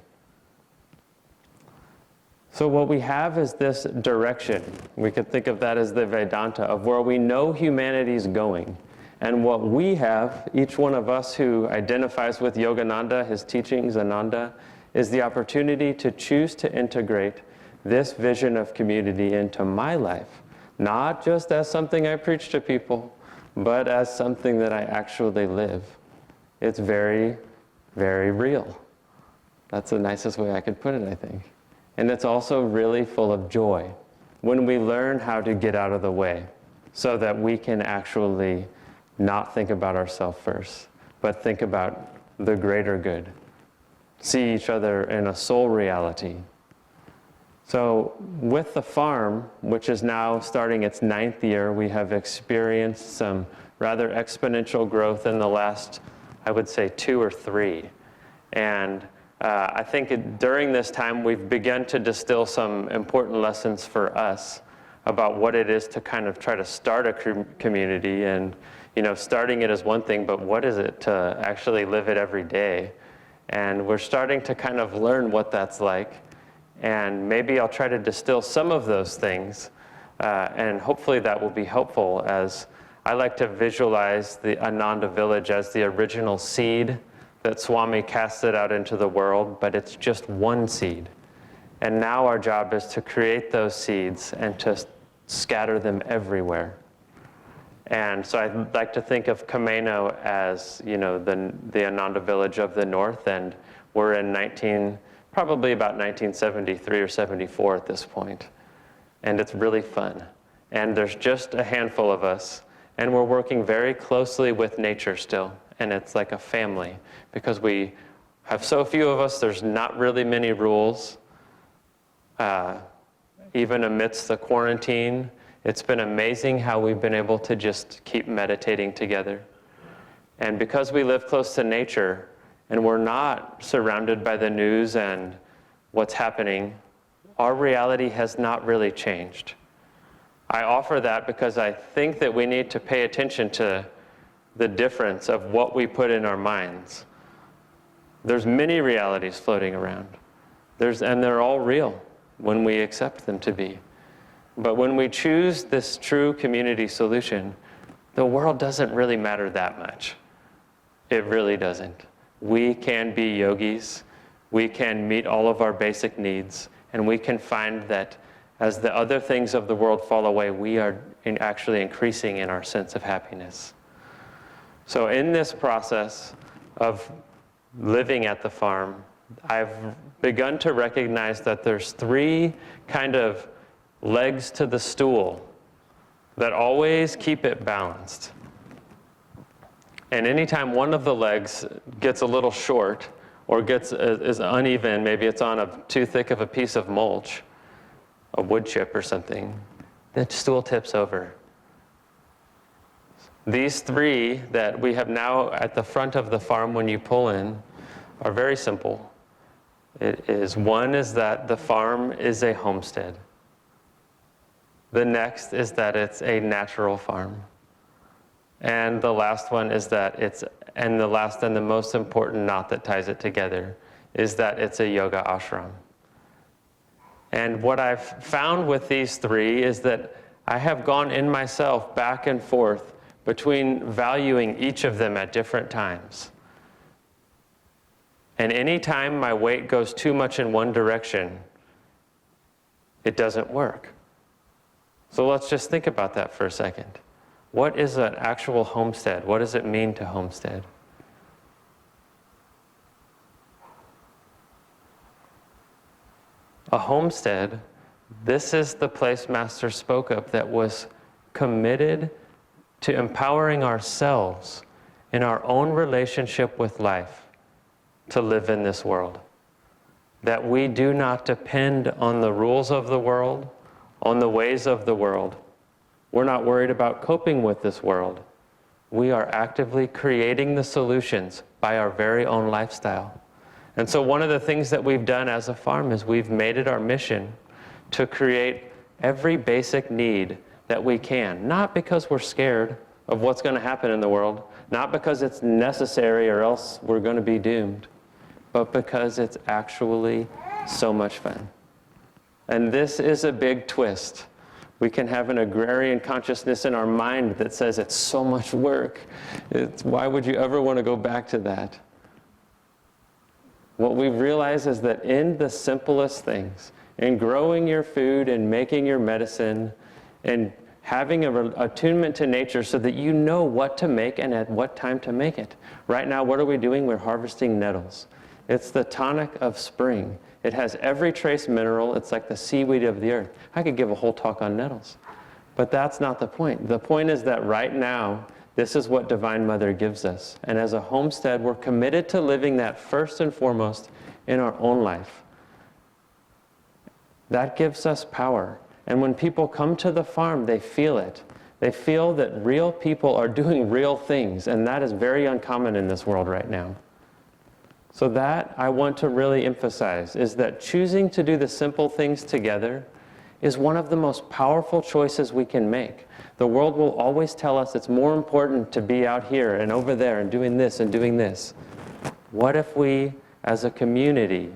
So what we have is this direction. We could think of that as the Vedanta of where we know humanity's going. And what we have, each one of us who identifies with Yogananda, his teachings, Ananda, is the opportunity to choose to integrate this vision of community into my life. Not just as something I preach to people, but as something that I actually live. It's very, very real. That's the nicest way I could put it, I think. And it's also really full of joy when we learn how to get out of the way so that we can actually not think about ourselves first, but think about the greater good. See each other in a soul reality. So with the farm, which is now starting its 9th year, we have experienced some rather exponential growth in the last, I would say, 2 or 3. And I think during this time, we've begun to distill some important lessons for us about what it is to kind of try to start a community. And, starting it is one thing, but what is it to actually live it every day? And we're starting to kind of learn what that's like. And maybe I'll try to distill some of those things, and hopefully that will be helpful, as I like to visualize the Ananda village as the original seed that Swami casted out into the world, but it's just one seed. And now our job is to create those seeds and to scatter them everywhere. And so I'd like to think of Kameno as, the Ananda village of the north, and we're in probably about 1973 or 74 at this point. And it's really fun. And there's just a handful of us, and we're working very closely with nature still. And it's like a family, because we have so few of us, there's not really many rules. Even amidst the quarantine, it's been amazing how we've been able to just keep meditating together. And because we live close to nature, and we're not surrounded by the news and what's happening, our reality has not really changed. I offer that because I think that we need to pay attention to the difference of what we put in our minds. There's many realities floating around. And they're all real when we accept them to be. But when we choose this true community solution, the world doesn't really matter that much. It really doesn't. We can be yogis, we can meet all of our basic needs, and we can find that as the other things of the world fall away, we are actually increasing in our sense of happiness. So in this process of living at the farm, I've begun to recognize that there's 3 kind of legs to the stool that always keep it balanced. And anytime one of the legs gets a little short or is uneven, maybe it's on too thick of a piece of mulch, a wood chip or something, the stool tips over. These 3 that we have now at the front of the farm when you pull in are very simple. One is that the farm is a homestead. The next is that it's a natural farm. And the last one is that the last and the most important knot that ties it together is that it's a yoga ashram. And what I've found with these 3 is that I have gone in myself back and forth between valuing each of them at different times. And any time my weight goes too much in one direction, it doesn't work. So let's just think about that for a second. What is an actual homestead? What does it mean to homestead? A homestead, this is the place Master spoke of that was committed to empowering ourselves in our own relationship with life to live in this world. That we do not depend on the rules of the world, on the ways of the world. We're not worried about coping with this world. We are actively creating the solutions by our very own lifestyle. And so one of the things that we've done as a farm is we've made it our mission to create every basic need that we can, not because we're scared of what's going to happen in the world, not because it's necessary or else we're going to be doomed, but because it's actually so much fun. And this is a big twist. We can have an agrarian consciousness in our mind that says it's so much work. Why would you ever want to go back to that? What we realize is that in the simplest things, in growing your food and making your medicine and having an attunement to nature so that you know what to make and at what time to make it. Right now, what are we doing? We're harvesting nettles. It's the tonic of spring. It has every trace mineral. It's like the seaweed of the earth. I could give a whole talk on nettles. But that's not the point. The point is that right now, this is what Divine Mother gives us. And as a homestead, we're committed to living that first and foremost in our own life. That gives us power. And when people come to the farm, they feel it. They feel that real people are doing real things, and that is very uncommon in this world right now. So that I want to really emphasize is that choosing to do the simple things together is one of the most powerful choices we can make. The world will always tell us it's more important to be out here and over there and doing this and doing this. What if we, as a community,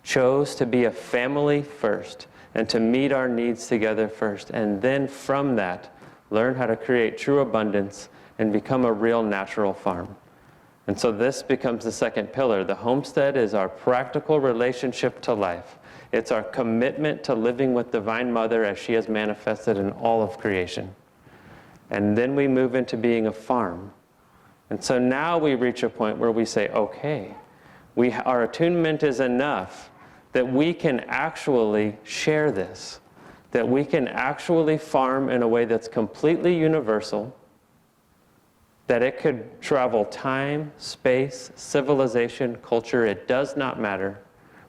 chose to be a family first and to meet our needs together first, and then from that, learn how to create true abundance and become a real natural farm? And so this becomes the second pillar. The homestead is our practical relationship to life. It's our commitment to living with Divine Mother as she has manifested in all of creation. And then we move into being a farm. And so now we reach a point where we say, okay, our attunement is enough that we can actually share this, that we can actually farm in a way that's completely universal, that it could travel time, space, civilization, culture. It does not matter.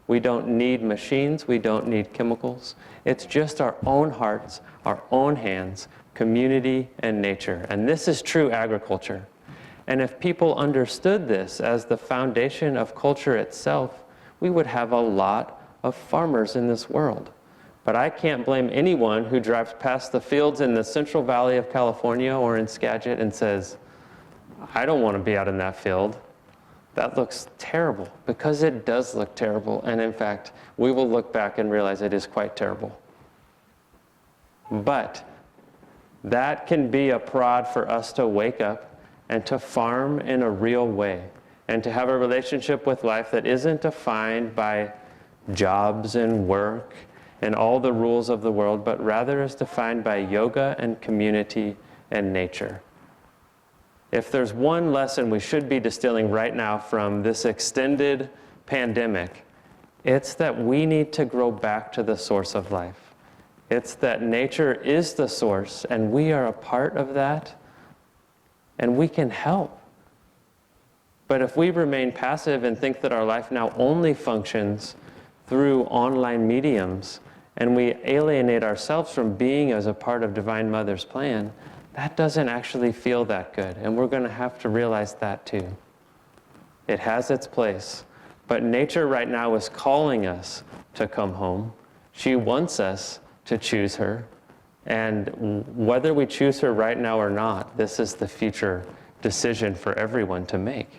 We don't need machines. We don't need chemicals. It's just our own hearts, our own hands, community, and nature. And this is true agriculture. And if people understood this as the foundation of culture itself, we would have a lot of farmers in this world. But I can't blame anyone who drives past the fields in the Central Valley of California or in Skagit and says, I don't want to be out in that field. That looks terrible, because it does look terrible. And in fact, we will look back and realize it is quite terrible. But that can be a prod for us to wake up and to farm in a real way, and to have a relationship with life that isn't defined by jobs and work and all the rules of the world, but rather is defined by yoga and community and nature. If there's one lesson we should be distilling right now from this extended pandemic, it's that we need to grow back to the source of life. It's that nature is the source, and we are a part of that, and we can help. But if we remain passive and think that our life now only functions through online mediums, and we alienate ourselves from being as a part of Divine Mother's plan, that doesn't actually feel that good. And we're going to have to realize that too. It has its place. But nature right now is calling us to come home. She wants us to choose her. And whether we choose her right now or not, this is the future decision for everyone to make.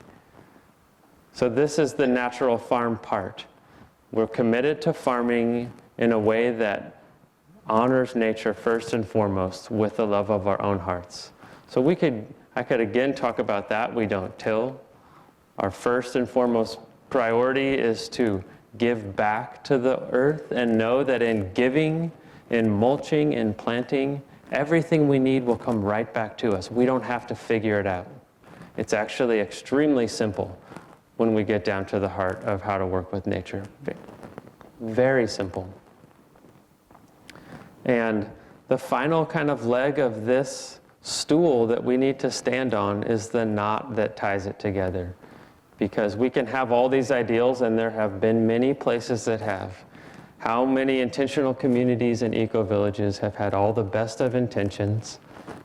So this is the natural farm part. We're committed to farming in a way that honors nature first and foremost with the love of our own hearts. So I could again talk about that. We don't till. Our first and foremost priority is to give back to the earth and know that in giving, in mulching, in planting, everything we need will come right back to us. We don't have to figure it out. It's actually extremely simple when we get down to the heart of how to work with nature. Very simple. And the final kind of leg of this stool that we need to stand on is the knot that ties it together. Because we can have all these ideals, and there have been many places that have. How many intentional communities and eco-villages have had all the best of intentions,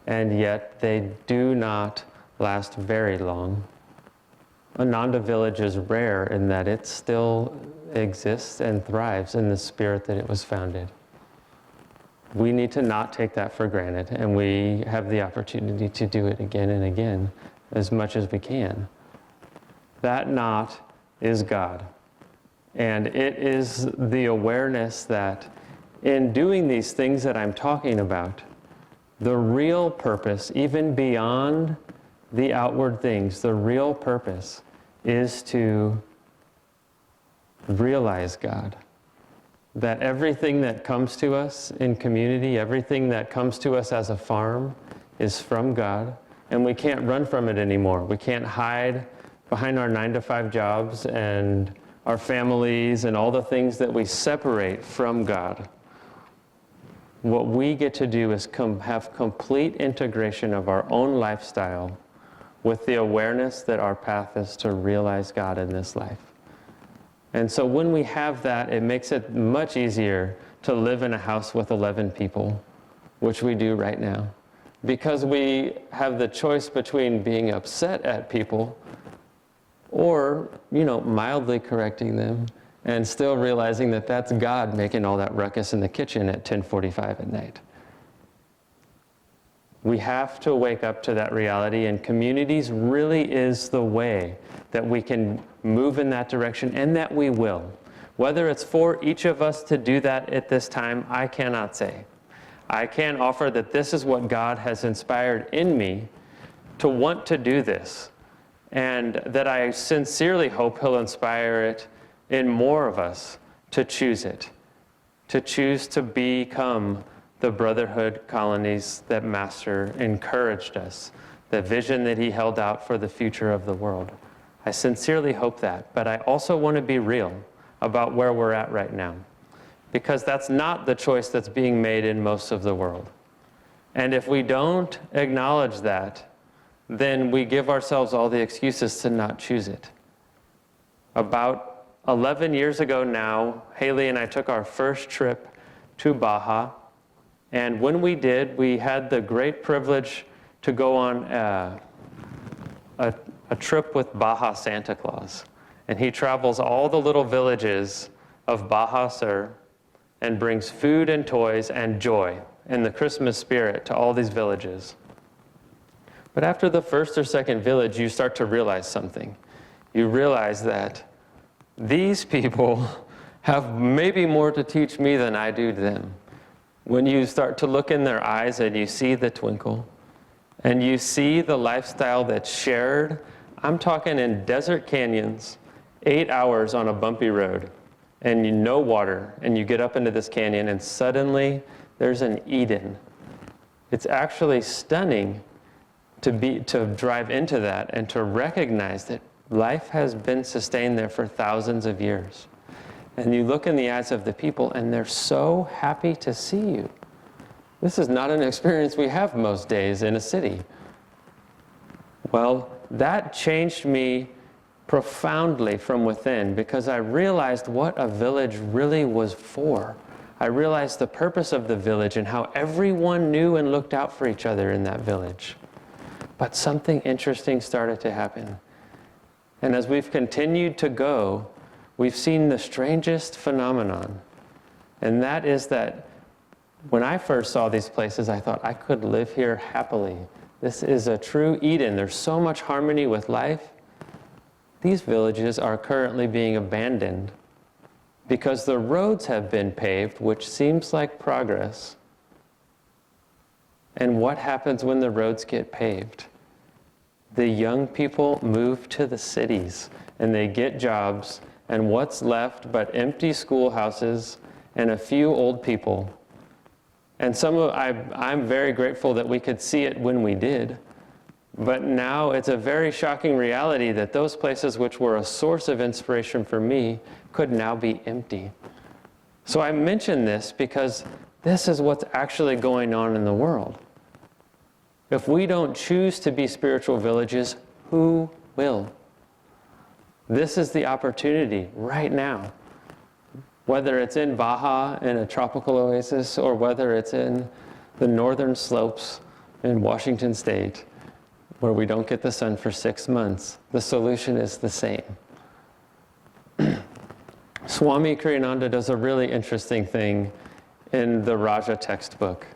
and yet they do not last very long. Ananda village is rare in that it still exists and thrives in the spirit that it was founded. We need to not take that for granted, and we have the opportunity to do it again and again as much as we can. That knot is God. And it is the awareness that in doing these things that I'm talking about, the real purpose, even beyond the outward things, the real purpose is to realize God. That everything that comes to us in community, everything that comes to us as a farm is from God, and we can't run from it anymore. We can't hide behind our 9-to-5 jobs and our families and all the things that we separate from God. What we get to do is have complete integration of our own lifestyle with the awareness that our path is to realize God in this life. And so when we have that, it makes it much easier to live in a house with 11 people, which we do right now. Because we have the choice between being upset at people or, mildly correcting them and still realizing that that's God making all that ruckus in the kitchen at 10:45 at night. We have to wake up to that reality, and communities really is the way that we can move in that direction, and that we will. Whether it's for each of us to do that at this time, I cannot say. I can offer that this is what God has inspired in me to want to do this, and that I sincerely hope He'll inspire it in more of us to choose it, to choose to become the Brotherhood colonies that Master encouraged us, the vision that he held out for the future of the world. I sincerely hope that, but I also want to be real about where we're at right now, because that's not the choice that's being made in most of the world. And if we don't acknowledge that, then we give ourselves all the excuses to not choose it. About 11 years ago now, Haley and I took our first trip to Baja. And when we did, we had the great privilege to go on a trip with Baja Santa Claus. And he travels all the little villages of Baja Sur and brings food and toys and joy and the Christmas spirit to all these villages. But after the first or second village, you start to realize something. You realize that these people have maybe more to teach me than I do them. When you start to look in their eyes and you see the twinkle, and you see the lifestyle that's shared, I'm talking in desert canyons, 8 hours on a bumpy road, and no water, and you get up into this canyon, and suddenly there's an Eden. It's actually stunning to drive into that and to recognize that life has been sustained there for thousands of years. And you look in the eyes of the people, and they're so happy to see you. This is not an experience we have most days in a city. Well, that changed me profoundly from within, because I realized what a village really was for. I realized the purpose of the village and how everyone knew and looked out for each other in that village. But something interesting started to happen. And as we've continued to go, we've seen the strangest phenomenon. And that is that when I first saw these places, I thought I could live here happily. This is a true Eden. There's so much harmony with life. These villages are currently being abandoned because the roads have been paved, which seems like progress. And what happens when the roads get paved? The young people move to the cities and they get jobs, and what's left but empty schoolhouses and a few old people. And I'm very grateful that we could see it when we did. But now it's a very shocking reality that those places which were a source of inspiration for me could now be empty. So I mention this because This is what's actually going on in the world. If we don't choose to be spiritual villages, who will? This is the opportunity right now. Whether it's in Baja in a tropical oasis or whether it's in the northern slopes in Washington State where we don't get the sun for 6 months, the solution is the same. Swami Kriyananda does a really interesting thing in the Raja textbook.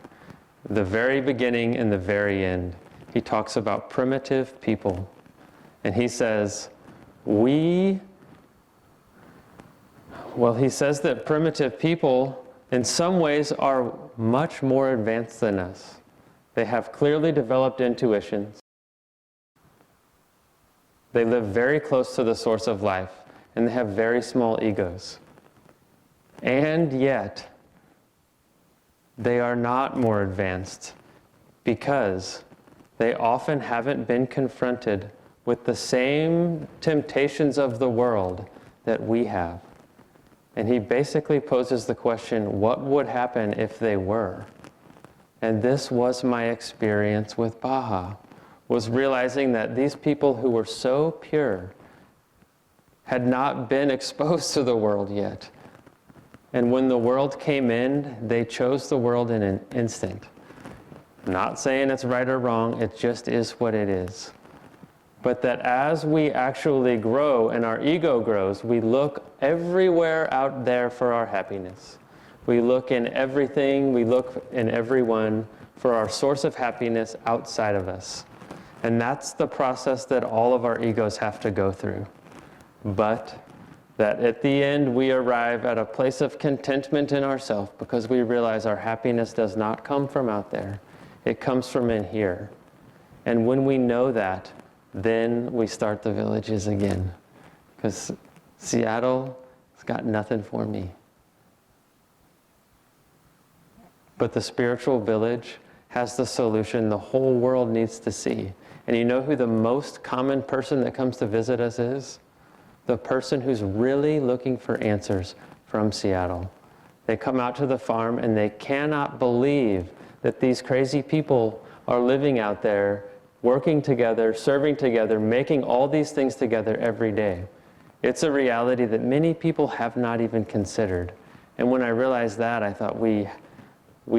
The very beginning and the very end, he talks about primitive people. And he says, he says that primitive people in some ways are much more advanced than us. They have clearly developed intuitions. They live very close to the source of life, and they have very small egos. And yet, they are not more advanced because they often haven't been confronted with the same temptations of the world that we have. And he basically poses the question, what would happen if they were? And this was my experience with Baja, was realizing that these people who were so pure had not been exposed to the world yet. And when the world came in, they chose the world in an instant. Not saying it's right or wrong, it just is what it is. But that as we actually grow and our ego grows, we look everywhere out there for our happiness. We look in everything, we look in everyone for our source of happiness outside of us. And that's the process that all of our egos have to go through. But that at the end we arrive at a place of contentment in ourselves because we realize our happiness does not come from out there. It comes from in here. And when we know that, then we start the villages again. Because Seattle has got nothing for me. But the spiritual village has the solution the whole world needs to see. And you know who the most common person that comes to visit us is? The person who's really looking for answers from Seattle. They come out to the farm and they cannot believe that these crazy people are living out there, working together, serving together, making all these things together every day. It's a reality that many people have not even considered. And when I realized that, I thought, we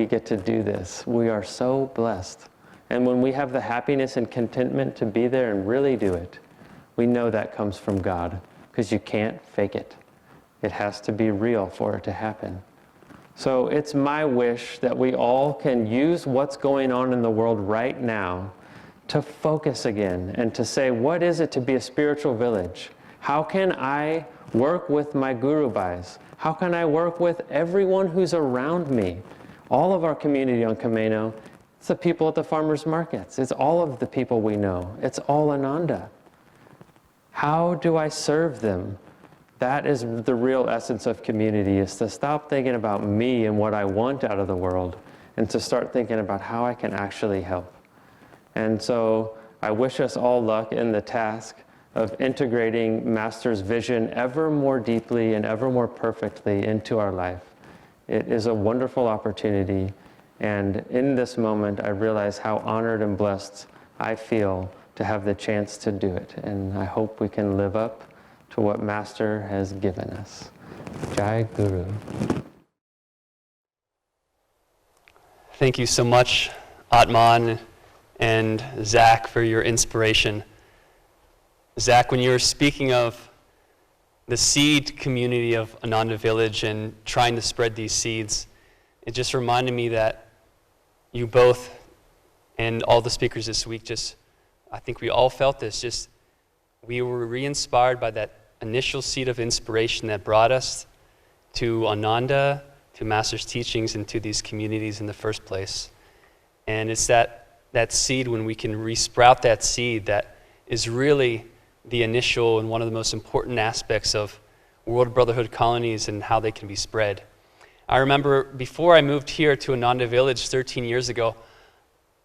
get to do this. We are so blessed. And when we have the happiness and contentment to be there and really do it, we know that comes from God, because you can't fake it. It has to be real for it to happen. So it's my wish that we all can use what's going on in the world right now to focus again and to say, what is it to be a spiritual village? How can I work with my Guru Bhais? How can I work with everyone who's around me? All of our community on Camino, it's the people at the farmers markets. It's all of the people we know. It's all Ananda. How do I serve them? That is the real essence of community, is to stop thinking about me and what I want out of the world and to start thinking about how I can actually help. And so I wish us all luck in the task of integrating Master's vision ever more deeply and ever more perfectly into our life. It is a wonderful opportunity. And in this moment, I realize how honored and blessed I feel to have the chance to do it. And I hope we can live up to what Master has given us. Jai Guru. Thank you so much, Atman and Zach, for your inspiration. Zach, when you were speaking of the seed community of Ananda Village and trying to spread these seeds, it just reminded me that you both and all the speakers this week I think we all felt this, we were re-inspired by that initial seed of inspiration that brought us to Ananda, to Master's teachings, and to these communities in the first place. And it's that seed, when we can re-sprout that seed, that is really the initial and one of the most important aspects of World Brotherhood colonies and how they can be spread. I remember before I moved here to Ananda Village 13 years ago,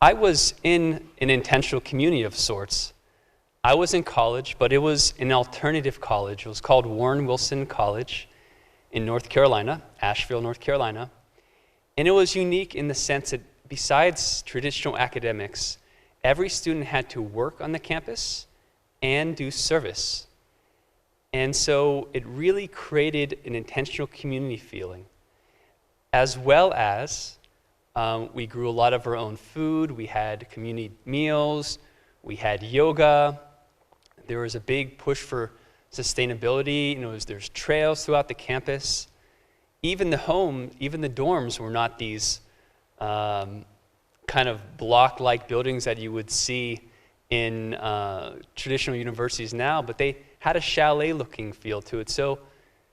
I was in an intentional community of sorts. I was in college, but it was an alternative college. It was called Warren Wilson College in North Carolina, Asheville, North Carolina. And it was unique in the sense that besides traditional academics, every student had to work on the campus and do service. And so it really created an intentional community feeling, as well as we grew a lot of our own food. We had community meals. We had yoga. There was a big push for sustainability. There's trails throughout the campus. Even the dorms were not these kind of block-like buildings that you would see in traditional universities now, but they had a chalet-looking feel to it. So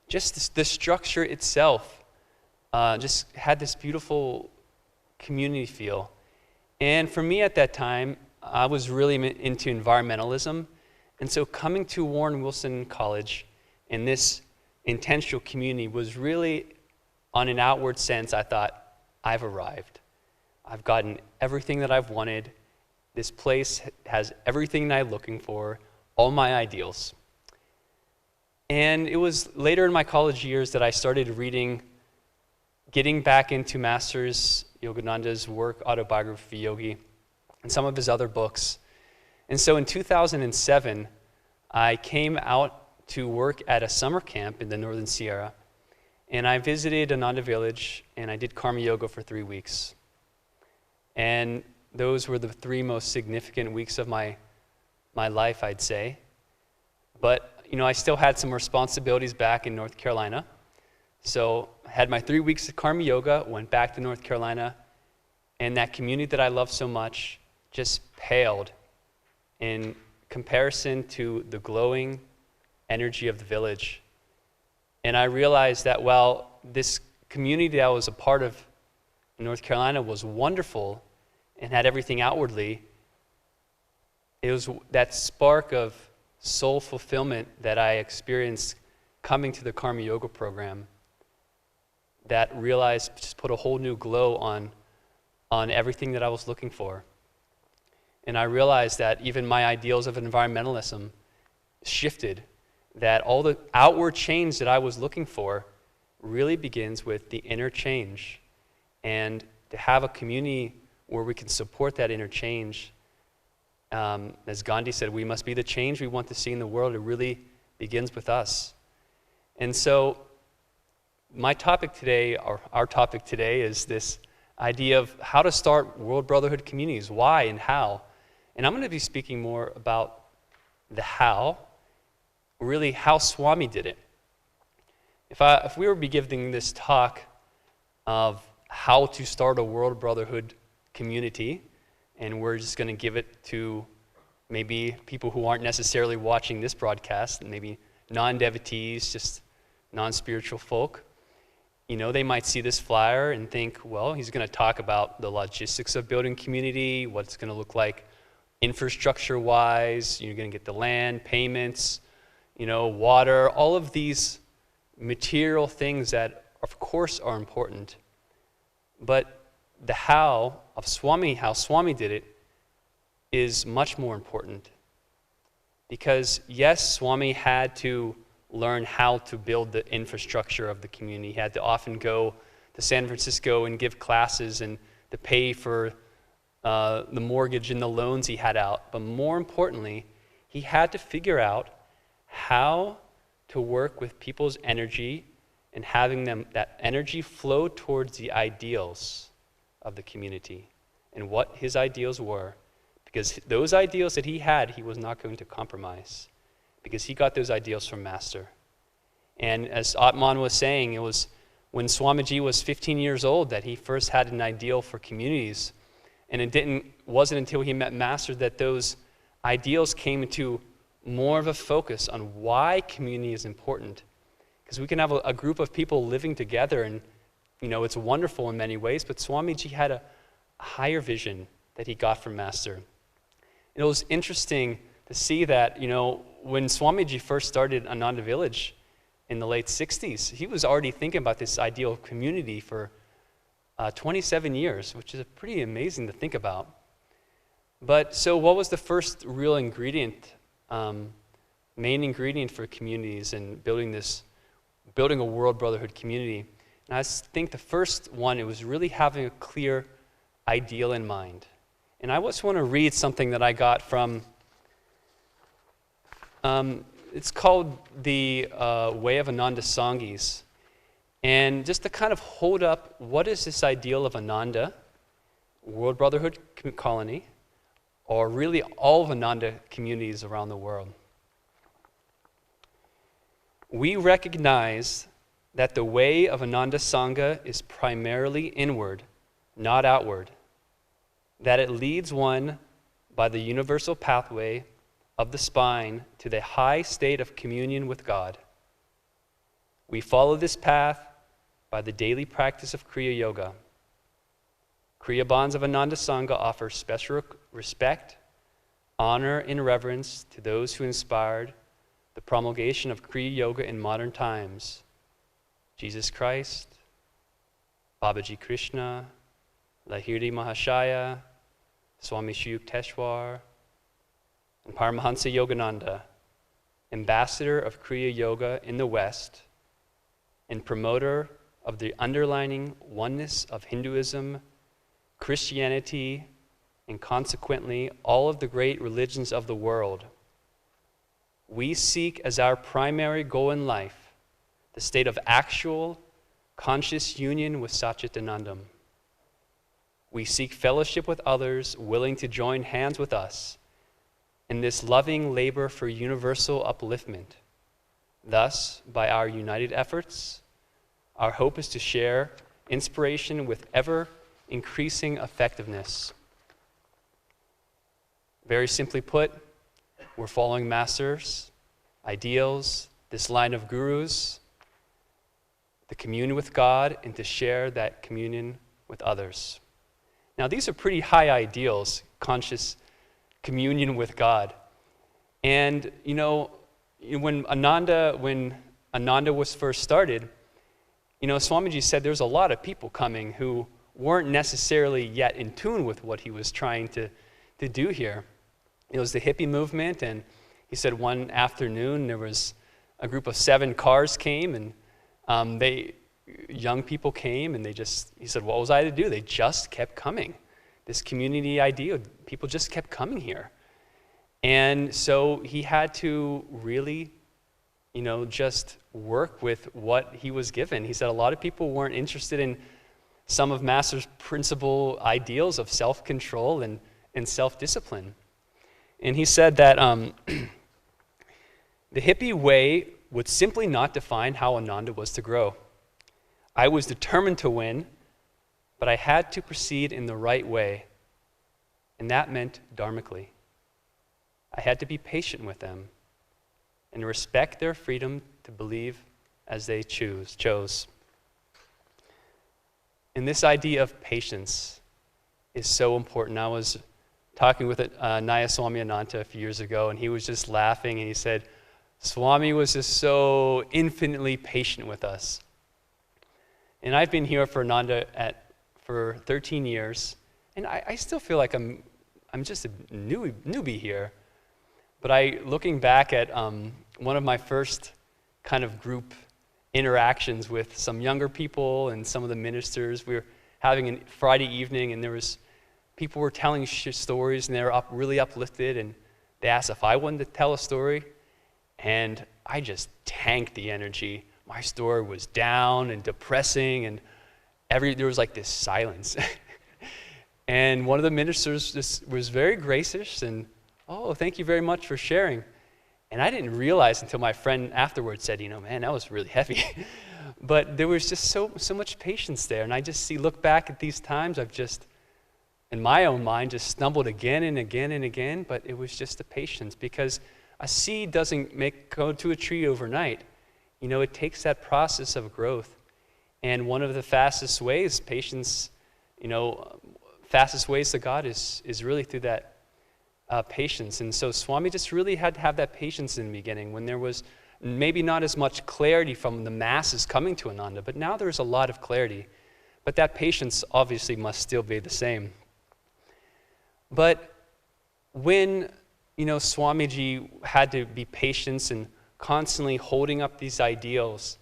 just the structure itself just had this beautiful community feel. And for me at that time, I was really into environmentalism. And so coming to Warren Wilson College in this intentional community was really, on an outward sense, I thought, I've arrived. I've gotten everything that I've wanted. This place has everything that I'm looking for, all my ideals. And it was later in my college years that I started reading, getting back into Master's Yogananda's work, Autobiography of Yogi, and some of his other books. And so in 2007, I came out to work at a summer camp in the Northern Sierra, and I visited Ananda village, and I did karma yoga for 3 weeks. And those were the 3 most significant weeks of my life, I'd say. But, I still had some responsibilities back in North Carolina. So I had my 3 weeks of karma yoga, went back to North Carolina, and that community that I love so much just paled in comparison to the glowing energy of the village. And I realized that while this community that I was a part of in North Carolina was wonderful and had everything outwardly, it was that spark of soul fulfillment that I experienced coming to the Karma Yoga program that realized just put a whole new glow on everything that I was looking for. And I realized that even my ideals of environmentalism shifted, that all the outward change that I was looking for really begins with the inner change. And to have a community where we can support that inner change, as Gandhi said, we must be the change we want to see in the world. It really begins with us. And so my topic today, or our topic today, is this idea of how to start World Brotherhood communities, why and how. And I'm going to be speaking more about the how, really how Swami did it. If we were to be giving this talk of how to start a World Brotherhood community, and we're just going to give it to maybe people who aren't necessarily watching this broadcast, maybe non-devotees, just non-spiritual folk, they might see this flyer and think, well, he's going to talk about the logistics of building community, what it's going to look like infrastructure-wise, you're going to get the land, payments, water, all of these material things that, of course, are important. But the how Swami did it, is much more important. Because, yes, Swami had to learn how to build the infrastructure of the community. He had to often go to San Francisco and give classes and to pay for the mortgage and the loans he had out. But more importantly, he had to figure out how to work with people's energy and having that energy flow towards the ideals of the community and what his ideals were. Because those ideals that he had, he was not going to compromise, because he got those ideals from Master. And as Atman was saying, it was when Swamiji was 15 years old that he first had an ideal for communities. And it wasn't until he met Master that those ideals came into more of a focus on why community is important. Because we can have a group of people living together, and it's wonderful in many ways, but Swamiji had a higher vision that he got from Master. It was interesting to see that, when Swamiji first started Ananda Village in the late 60s, he was already thinking about this ideal of community for 27 years, which is pretty amazing to think about. But so what was the first real ingredient, main ingredient for communities and building a World Brotherhood community? And I think the first one, it was really having a clear ideal in mind. And I just want to read something that I got from, it's called The Way of Ananda Sangis. And just to kind of hold up, what is this ideal of Ananda, World Brotherhood Colony, or really all of Ananda communities around the world? We recognize that the way of Ananda Sangha is primarily inward, not outward, that it leads one by the universal pathway of the spine to the high state of communion with God. We follow this path by the daily practice of Kriya Yoga. Kriya Bonds of Ananda Sangha offer special respect, honor, and reverence to those who inspired the promulgation of Kriya Yoga in modern times: Jesus Christ, Babaji Krishna, Lahiri Mahashaya, Swami Sri Yukteswar, and Paramahansa Yogananda, ambassador of Kriya Yoga in the West and promoter of the underlying oneness of Hinduism, Christianity, and consequently all of the great religions of the world. We seek as our primary goal in life the state of actual, conscious union with Satchitanandam. We seek fellowship with others willing to join hands with us in this loving labor for universal upliftment. Thus, by our united efforts, our hope is to share inspiration with ever-increasing effectiveness. Very simply put, we're following masters, ideals, this line of gurus, the communion with God, and to share that communion with others. Now, these are pretty high ideals, conscious communion with God. And, when Ananda was first started, Swamiji said there's a lot of people coming who weren't necessarily yet in tune with what he was trying to do here. It was the hippie movement, and he said one afternoon there was a group of 7 cars came, and young people came, and he said, what was I to do? They just kept coming. This community idea, people just kept coming here. And so he had to really, just work with what he was given. He said a lot of people weren't interested in some of Master's principal ideals of self-control and self-discipline. And he said that the hippie way would simply not define how Ananda was to grow. I was determined to win, but I had to proceed in the right way, and that meant dharmically. I had to be patient with them and respect their freedom to believe as they chose. And this idea of patience is so important. I was talking with Naya Swami Ananta a few years ago, and he was just laughing, and he said, Swami was just so infinitely patient with us. And I've been here for Ananda for 13 years, and I still feel like I'm just a newbie here. But looking back at one of my first kind of group interactions with some younger people and some of the ministers, we were having a Friday evening, and people were telling stories, and they were really uplifted, and they asked if I wanted to tell a story, and I just tanked the energy. My story was down and depressing, and there was like this silence. And one of the ministers just was very gracious, and, oh, thank you very much for sharing. And I didn't realize until my friend afterwards said, man, that was really heavy. But there was just so much patience there, and I just look back at these times, I've just, in my own mind, just stumbled again and again and again, but it was just the patience, because a seed doesn't go to a tree overnight. It takes that process of growth. And one of the fastest ways, patience, fastest ways to God is really through that patience. And so Swami just really had to have that patience in the beginning when there was maybe not as much clarity from the masses coming to Ananda, but now there's a lot of clarity. But that patience obviously must still be the same. But when, Swamiji had to be patient and constantly holding up these ideals,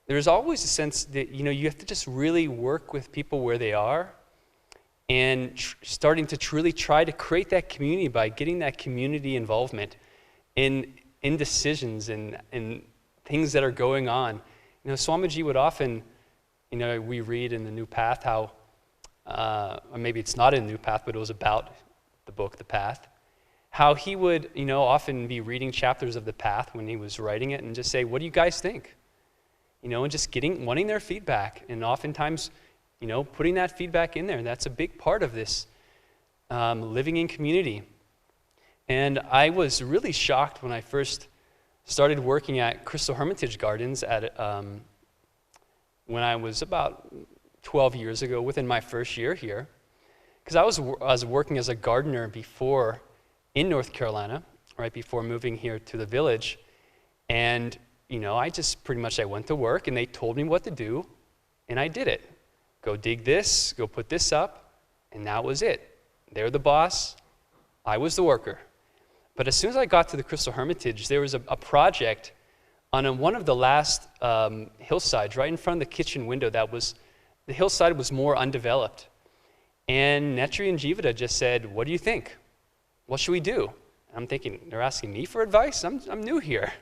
there's always a sense that, you have to just really work with people where they are and starting to truly try to create that community by getting that community involvement in decisions and things that are going on. Swamiji would often, we read in the New Path how, or maybe it's not in the New Path, but it was about the book, The Path, how he would, often be reading chapters of The Path when he was writing it and just say, what do you guys think? And just wanting their feedback, and oftentimes, putting that feedback in there. That's a big part of this living in community. And I was really shocked when I first started working at Crystal Hermitage Gardens when I was about 12 years ago, within my first year here. Because I was working as a gardener before in North Carolina, right before moving here to the village. And, I just pretty much, I went to work and they told me what to do, and I did it. Go dig this, go put this up, and that was it. They're the boss, I was the worker. But as soon as I got to the Crystal Hermitage, there was a project on one of the last hillsides, right in front of the kitchen window. The hillside was more undeveloped. And Netri and Jivita just said, what do you think? What should we do? And I'm thinking, they're asking me for advice? I'm new here.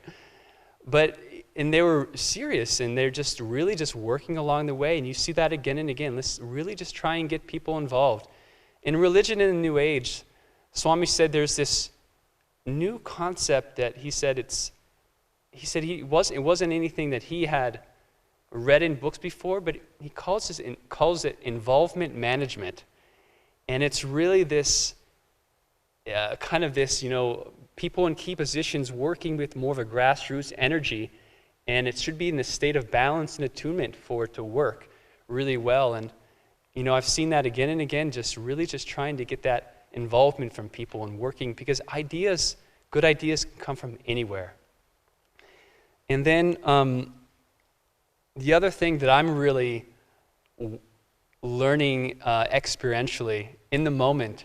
And they were serious, and they're just really just working along the way. And you see that again and again. Let's really just try and get people involved. In religion in the New Age, Swami said there's this new concept that he said it wasn't anything that he had read in books before, but he calls it involvement management. And it's really this people in key positions working with more of a grassroots energy, and it should be in the state of balance and attunement for it to work really well. And I've seen that again and again, just trying to get that involvement from people and working, because good ideas can come from anywhere. And then the other thing that I'm really learning experientially in the moment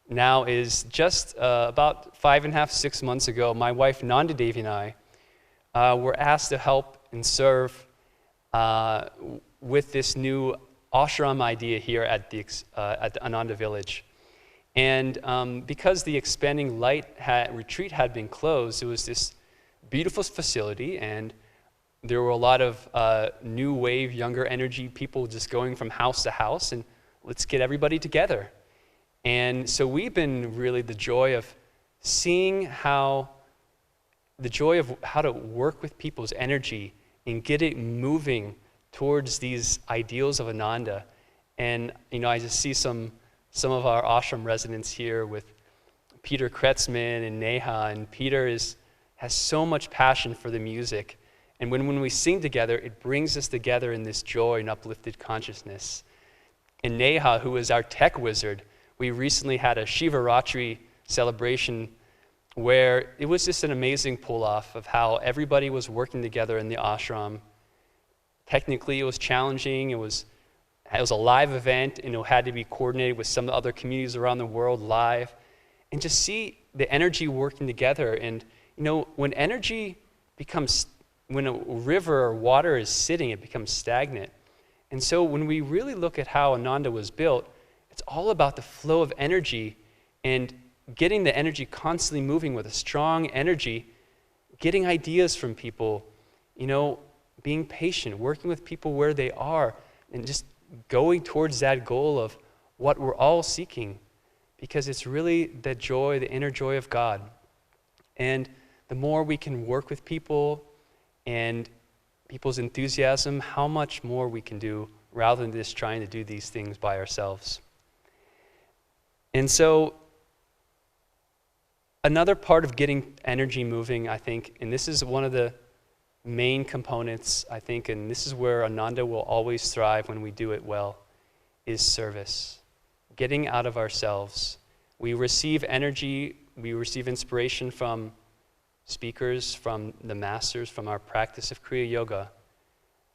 now is just about 5.5, 6 months ago, my wife Nanda Devi and I were asked to help and serve with this new ashram idea here at the Ananda village. And because the Expanding Light retreat had been closed, it was this beautiful facility, and there were a lot of new wave, younger energy people just going from house to house, and let's get everybody together. And so we've been really the joy of how to work with people's energy and get it moving towards these ideals of Ananda. And I just see some of our ashram residents here with Peter Kretzman and Neha, and Peter has so much passion for the music. And when we sing together, it brings us together in this joy and uplifted consciousness. And Neha, who is our tech wizard, we recently had a Shivaratri celebration where it was just an amazing pull-off of how everybody was working together in the ashram. Technically, it was challenging. It was a live event, and it had to be coordinated with some of the other communities around the world live. And just see the energy working together. And, when energy when a river or water is sitting, it becomes stagnant. And so when we really look at how Ananda was built, it's all about the flow of energy and getting the energy constantly moving with a strong energy, getting ideas from people, being patient, working with people where they are, and just going towards that goal of what we're all seeking, because it's really the joy, the inner joy of God. And the more we can work with people and people's enthusiasm, how much more we can do rather than just trying to do these things by ourselves. And so another part of getting energy moving, I think, and this is one of the main components, I think, and this is where Ananda will always thrive when we do it well, is service. Getting out of ourselves. We receive energy, we receive inspiration from speakers, from the masters, from our practice of Kriya Yoga,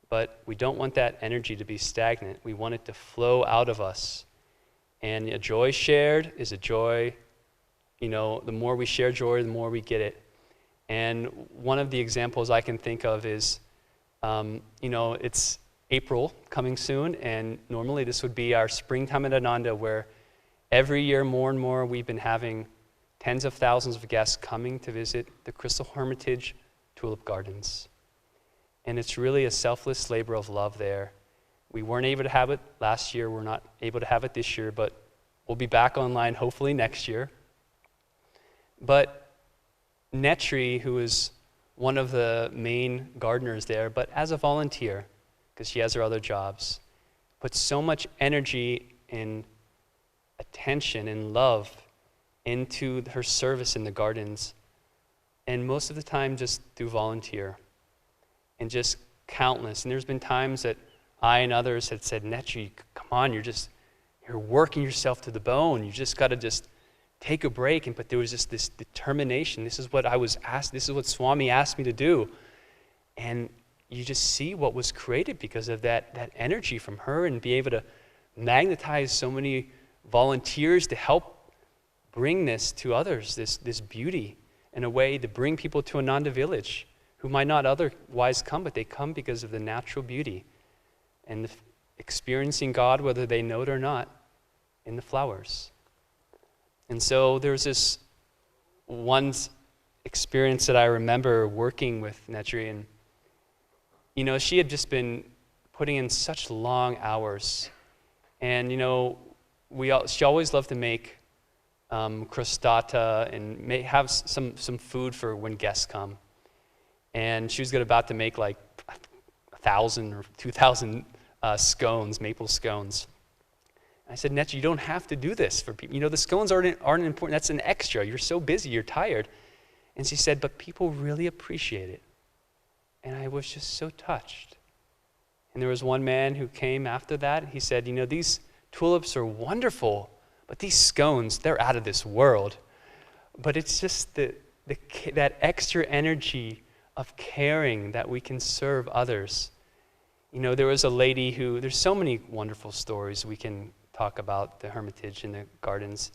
but we don't want that energy to be stagnant. We want it to flow out of us. And a joy shared is a joy, the more we share joy, the more we get it. And one of the examples I can think of is It's April coming soon, and normally this would be our springtime at Ananda, where every year more and more we've been having tens of thousands of guests coming to visit the Crystal Hermitage Tulip Gardens. And it's really a selfless labor of love there. We weren't able to have it last year, we're not able to have it this year, but we'll be back online hopefully next year. But Netri, who is one of the main gardeners there, but as a volunteer, because she has her other jobs, puts so much energy and attention and love into her service in the gardens, and most of the time just through volunteer, and just countless. And there's been times that I and others had said, Netri, come on, you're working yourself to the bone. You just got to just take a break. But there was just this determination. This is what I was asked. This is what Swami asked me to do. And you just see what was created because of that energy from her, and be able to magnetize so many volunteers to help bring this to others, this beauty, in a way to bring people to Ananda village who might not otherwise come, but they come because of the natural beauty and experiencing God, whether they know it or not, in the flowers. And so there's this one experience that I remember working with Netri, and she had just been putting in such long hours, and she always loved to make crostata and have some food for when guests come. And she was about to make like 1,000 or 2,000 scones, maple scones. I said, Netri, you don't have to do this for people. The scones aren't important. That's an extra. You're so busy. You're tired. And she said, but people really appreciate it. And I was just so touched. And there was one man who came after that. He said, these tulips are wonderful, but these scones, they're out of this world. But it's just that extra energy of caring that we can serve others. There was a lady there's so many wonderful stories we can talk about the Hermitage and the gardens.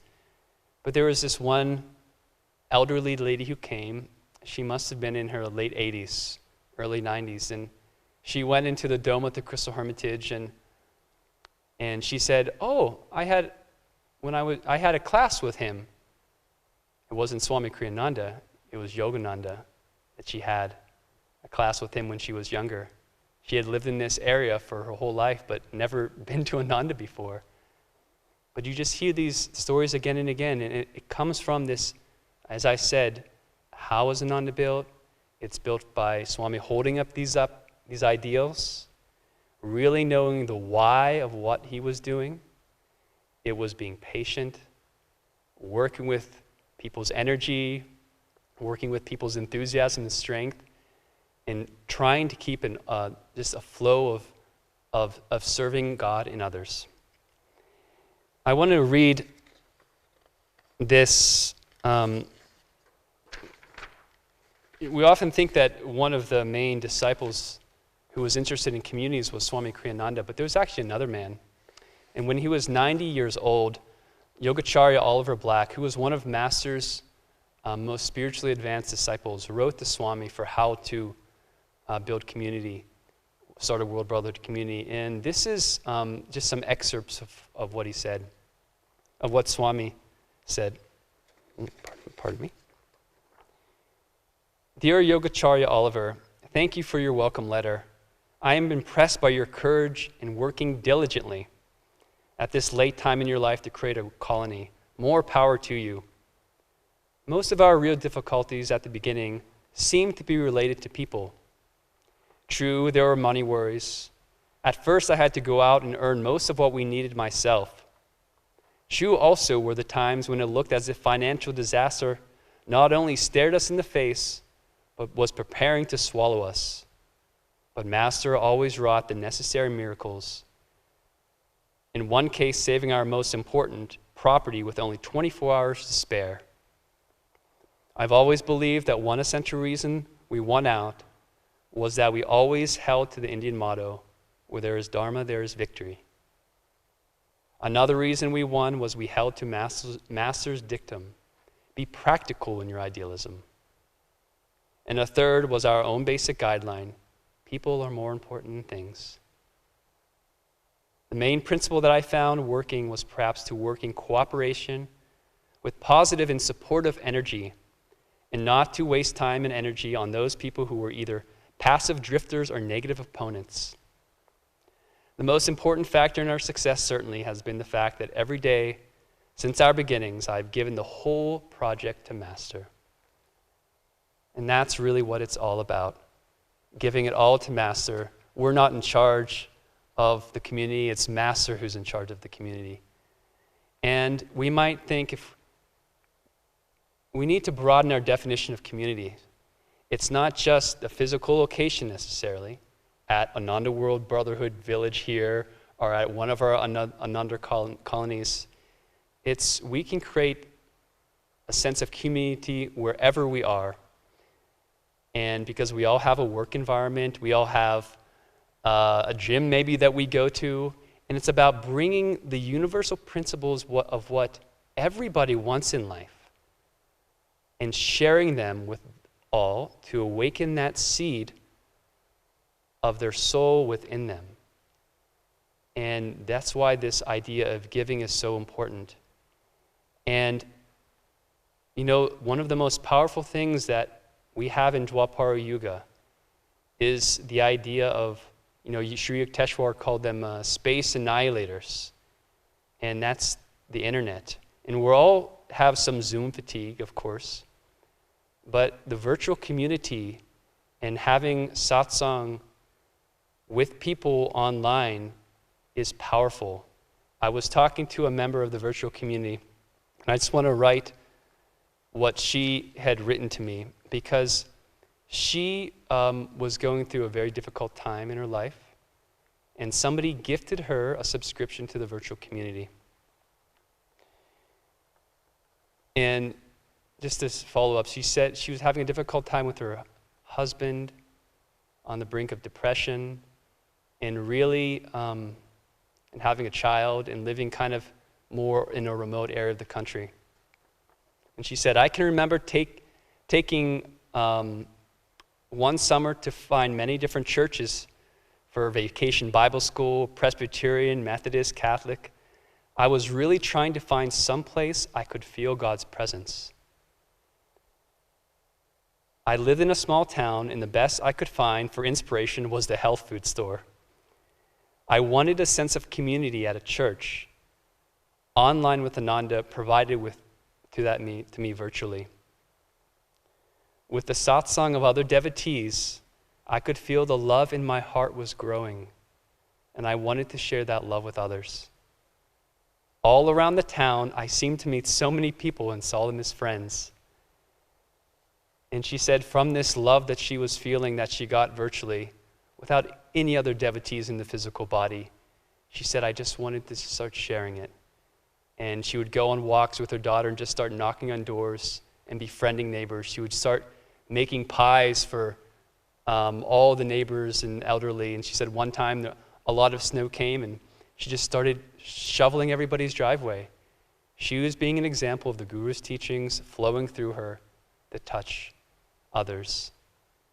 But there was this one elderly lady who came. She must have been in her late 80s, early 90s. And she went into the dome at the Crystal Hermitage, and she said, I had a class with him. It wasn't Swami Kriyananda, it was Yogananda that she had a class with him when she was younger. She had lived in this area for her whole life, but never been to Ananda before. But you just hear these stories again and again, and it comes from this, as I said, how is Ananda built? It's built by Swami holding up these ideals, really knowing the why of what he was doing. It was being patient, working with people's energy, working with people's enthusiasm and strength, and trying to keep just a flow of serving God and others. I want to read this. We often think that one of the main disciples who was interested in communities was Swami Kriyananda, but there was actually another man. And when he was 90 years old, Yogacharya Oliver Black, who was one of Master's most spiritually advanced disciples, wrote to Swami for how to build community, start a World Brotherhood community. And this is just some excerpts of what he said, of what Swami said. Pardon me. Dear Yogacharya Oliver, thank you for your welcome letter. I am impressed by your courage in working diligently at this late time in your life to create a colony. More power to you. Most of our real difficulties at the beginning seem to be related to people. True, there were money worries. At first, I had to go out and earn most of what we needed myself. True also were the times when it looked as if financial disaster not only stared us in the face, but was preparing to swallow us. But Master always wrought the necessary miracles. In one case, saving our most important property with only 24 hours to spare. I've always believed that one essential reason we won out was that we always held to the Indian motto, where there is Dharma, there is victory. Another reason we won was we held to Master's dictum, be practical in your idealism. And a third was our own basic guideline, People are more important than things. The main principle that I found working was perhaps to work in cooperation with positive and supportive energy, and not to waste time and energy on those people who were either passive drifters or negative opponents. The most important factor in our success certainly has been the fact that every day since our beginnings, I've given the whole project to Master. And that's really what it's all about, giving it all to Master. We're not in charge of the community, it's Master who's in charge of the community. And we might think if we need to broaden our definition of community. It's not just a physical location necessarily, at Ananda World Brotherhood Village here, or at one of our Ananda colonies. We can create a sense of community wherever we are. And because we all have a work environment, we all have a gym maybe that we go to, and it's about bringing the universal principles of what everybody wants in life and sharing them with all to awaken that seed of their soul within them. And that's why this idea of giving is so important. And, you know, one of the most powerful things that we have in Dwapara Yuga is the idea of, you know, Sri Yukteswar called them space annihilators. And that's the internet. And we all have some Zoom fatigue, of course. But the virtual community and having satsang with people online is powerful. I was talking to a member of the virtual community, and I just want to write what she had written to me, because she was going through a very difficult time in her life, and somebody gifted her a subscription to the virtual community. And just this follow-up, she said she was having a difficult time with her husband, on the brink of depression, and really and having a child and living kind of more in a remote area of the country. And she said, I can remember taking one summer to find many different churches for vacation Bible school, Presbyterian, Methodist, Catholic. I was really trying to find some place I could feel God's presence. I lived in a small town, and the best I could find for inspiration was the health food store. I wanted a sense of community at a church. Online with Ananda provided to me virtually. With the satsang of other devotees, I could feel the love in my heart was growing, and I wanted to share that love with others. All around the town, I seemed to meet so many people and saw them as friends. And she said from this love that she was feeling that she got virtually, without any other devotees in the physical body, she said, I just wanted to start sharing it. And she would go on walks with her daughter and just start knocking on doors and befriending neighbors. She would start making pies for all the neighbors and elderly. And she said one time a lot of snow came and she just started shoveling everybody's driveway. She was being an example of the Guru's teachings flowing through her to touch others.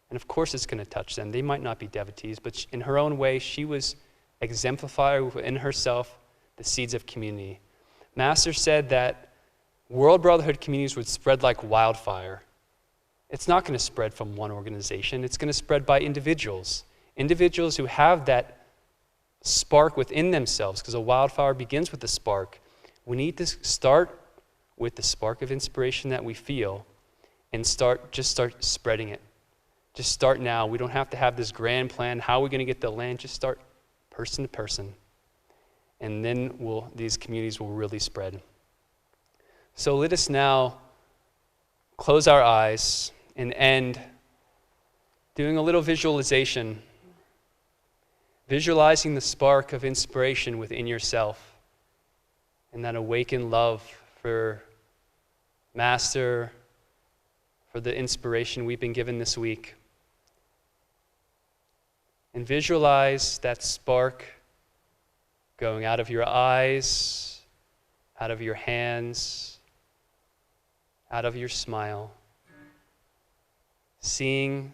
And of course it's going to touch them. They might not be devotees, but in her own way, she was exemplifying in herself the seeds of community. Master said that World Brotherhood communities would spread like wildfire. It's not going to spread from one organization. It's going to spread by individuals. Individuals who have that spark within themselves, because a wildfire begins with a spark. We need to start with the spark of inspiration that we feel and start spreading it. Just start now. We don't have to have this grand plan. How are we going to get the land? Just start person to person. And then these communities will really spread. So let us now close our eyes and end doing a little visualization. Visualizing the spark of inspiration within yourself and that awakened love for Master, for the inspiration we've been given this week. And visualize that spark going out of your eyes, out of your hands, out of your smile. Seeing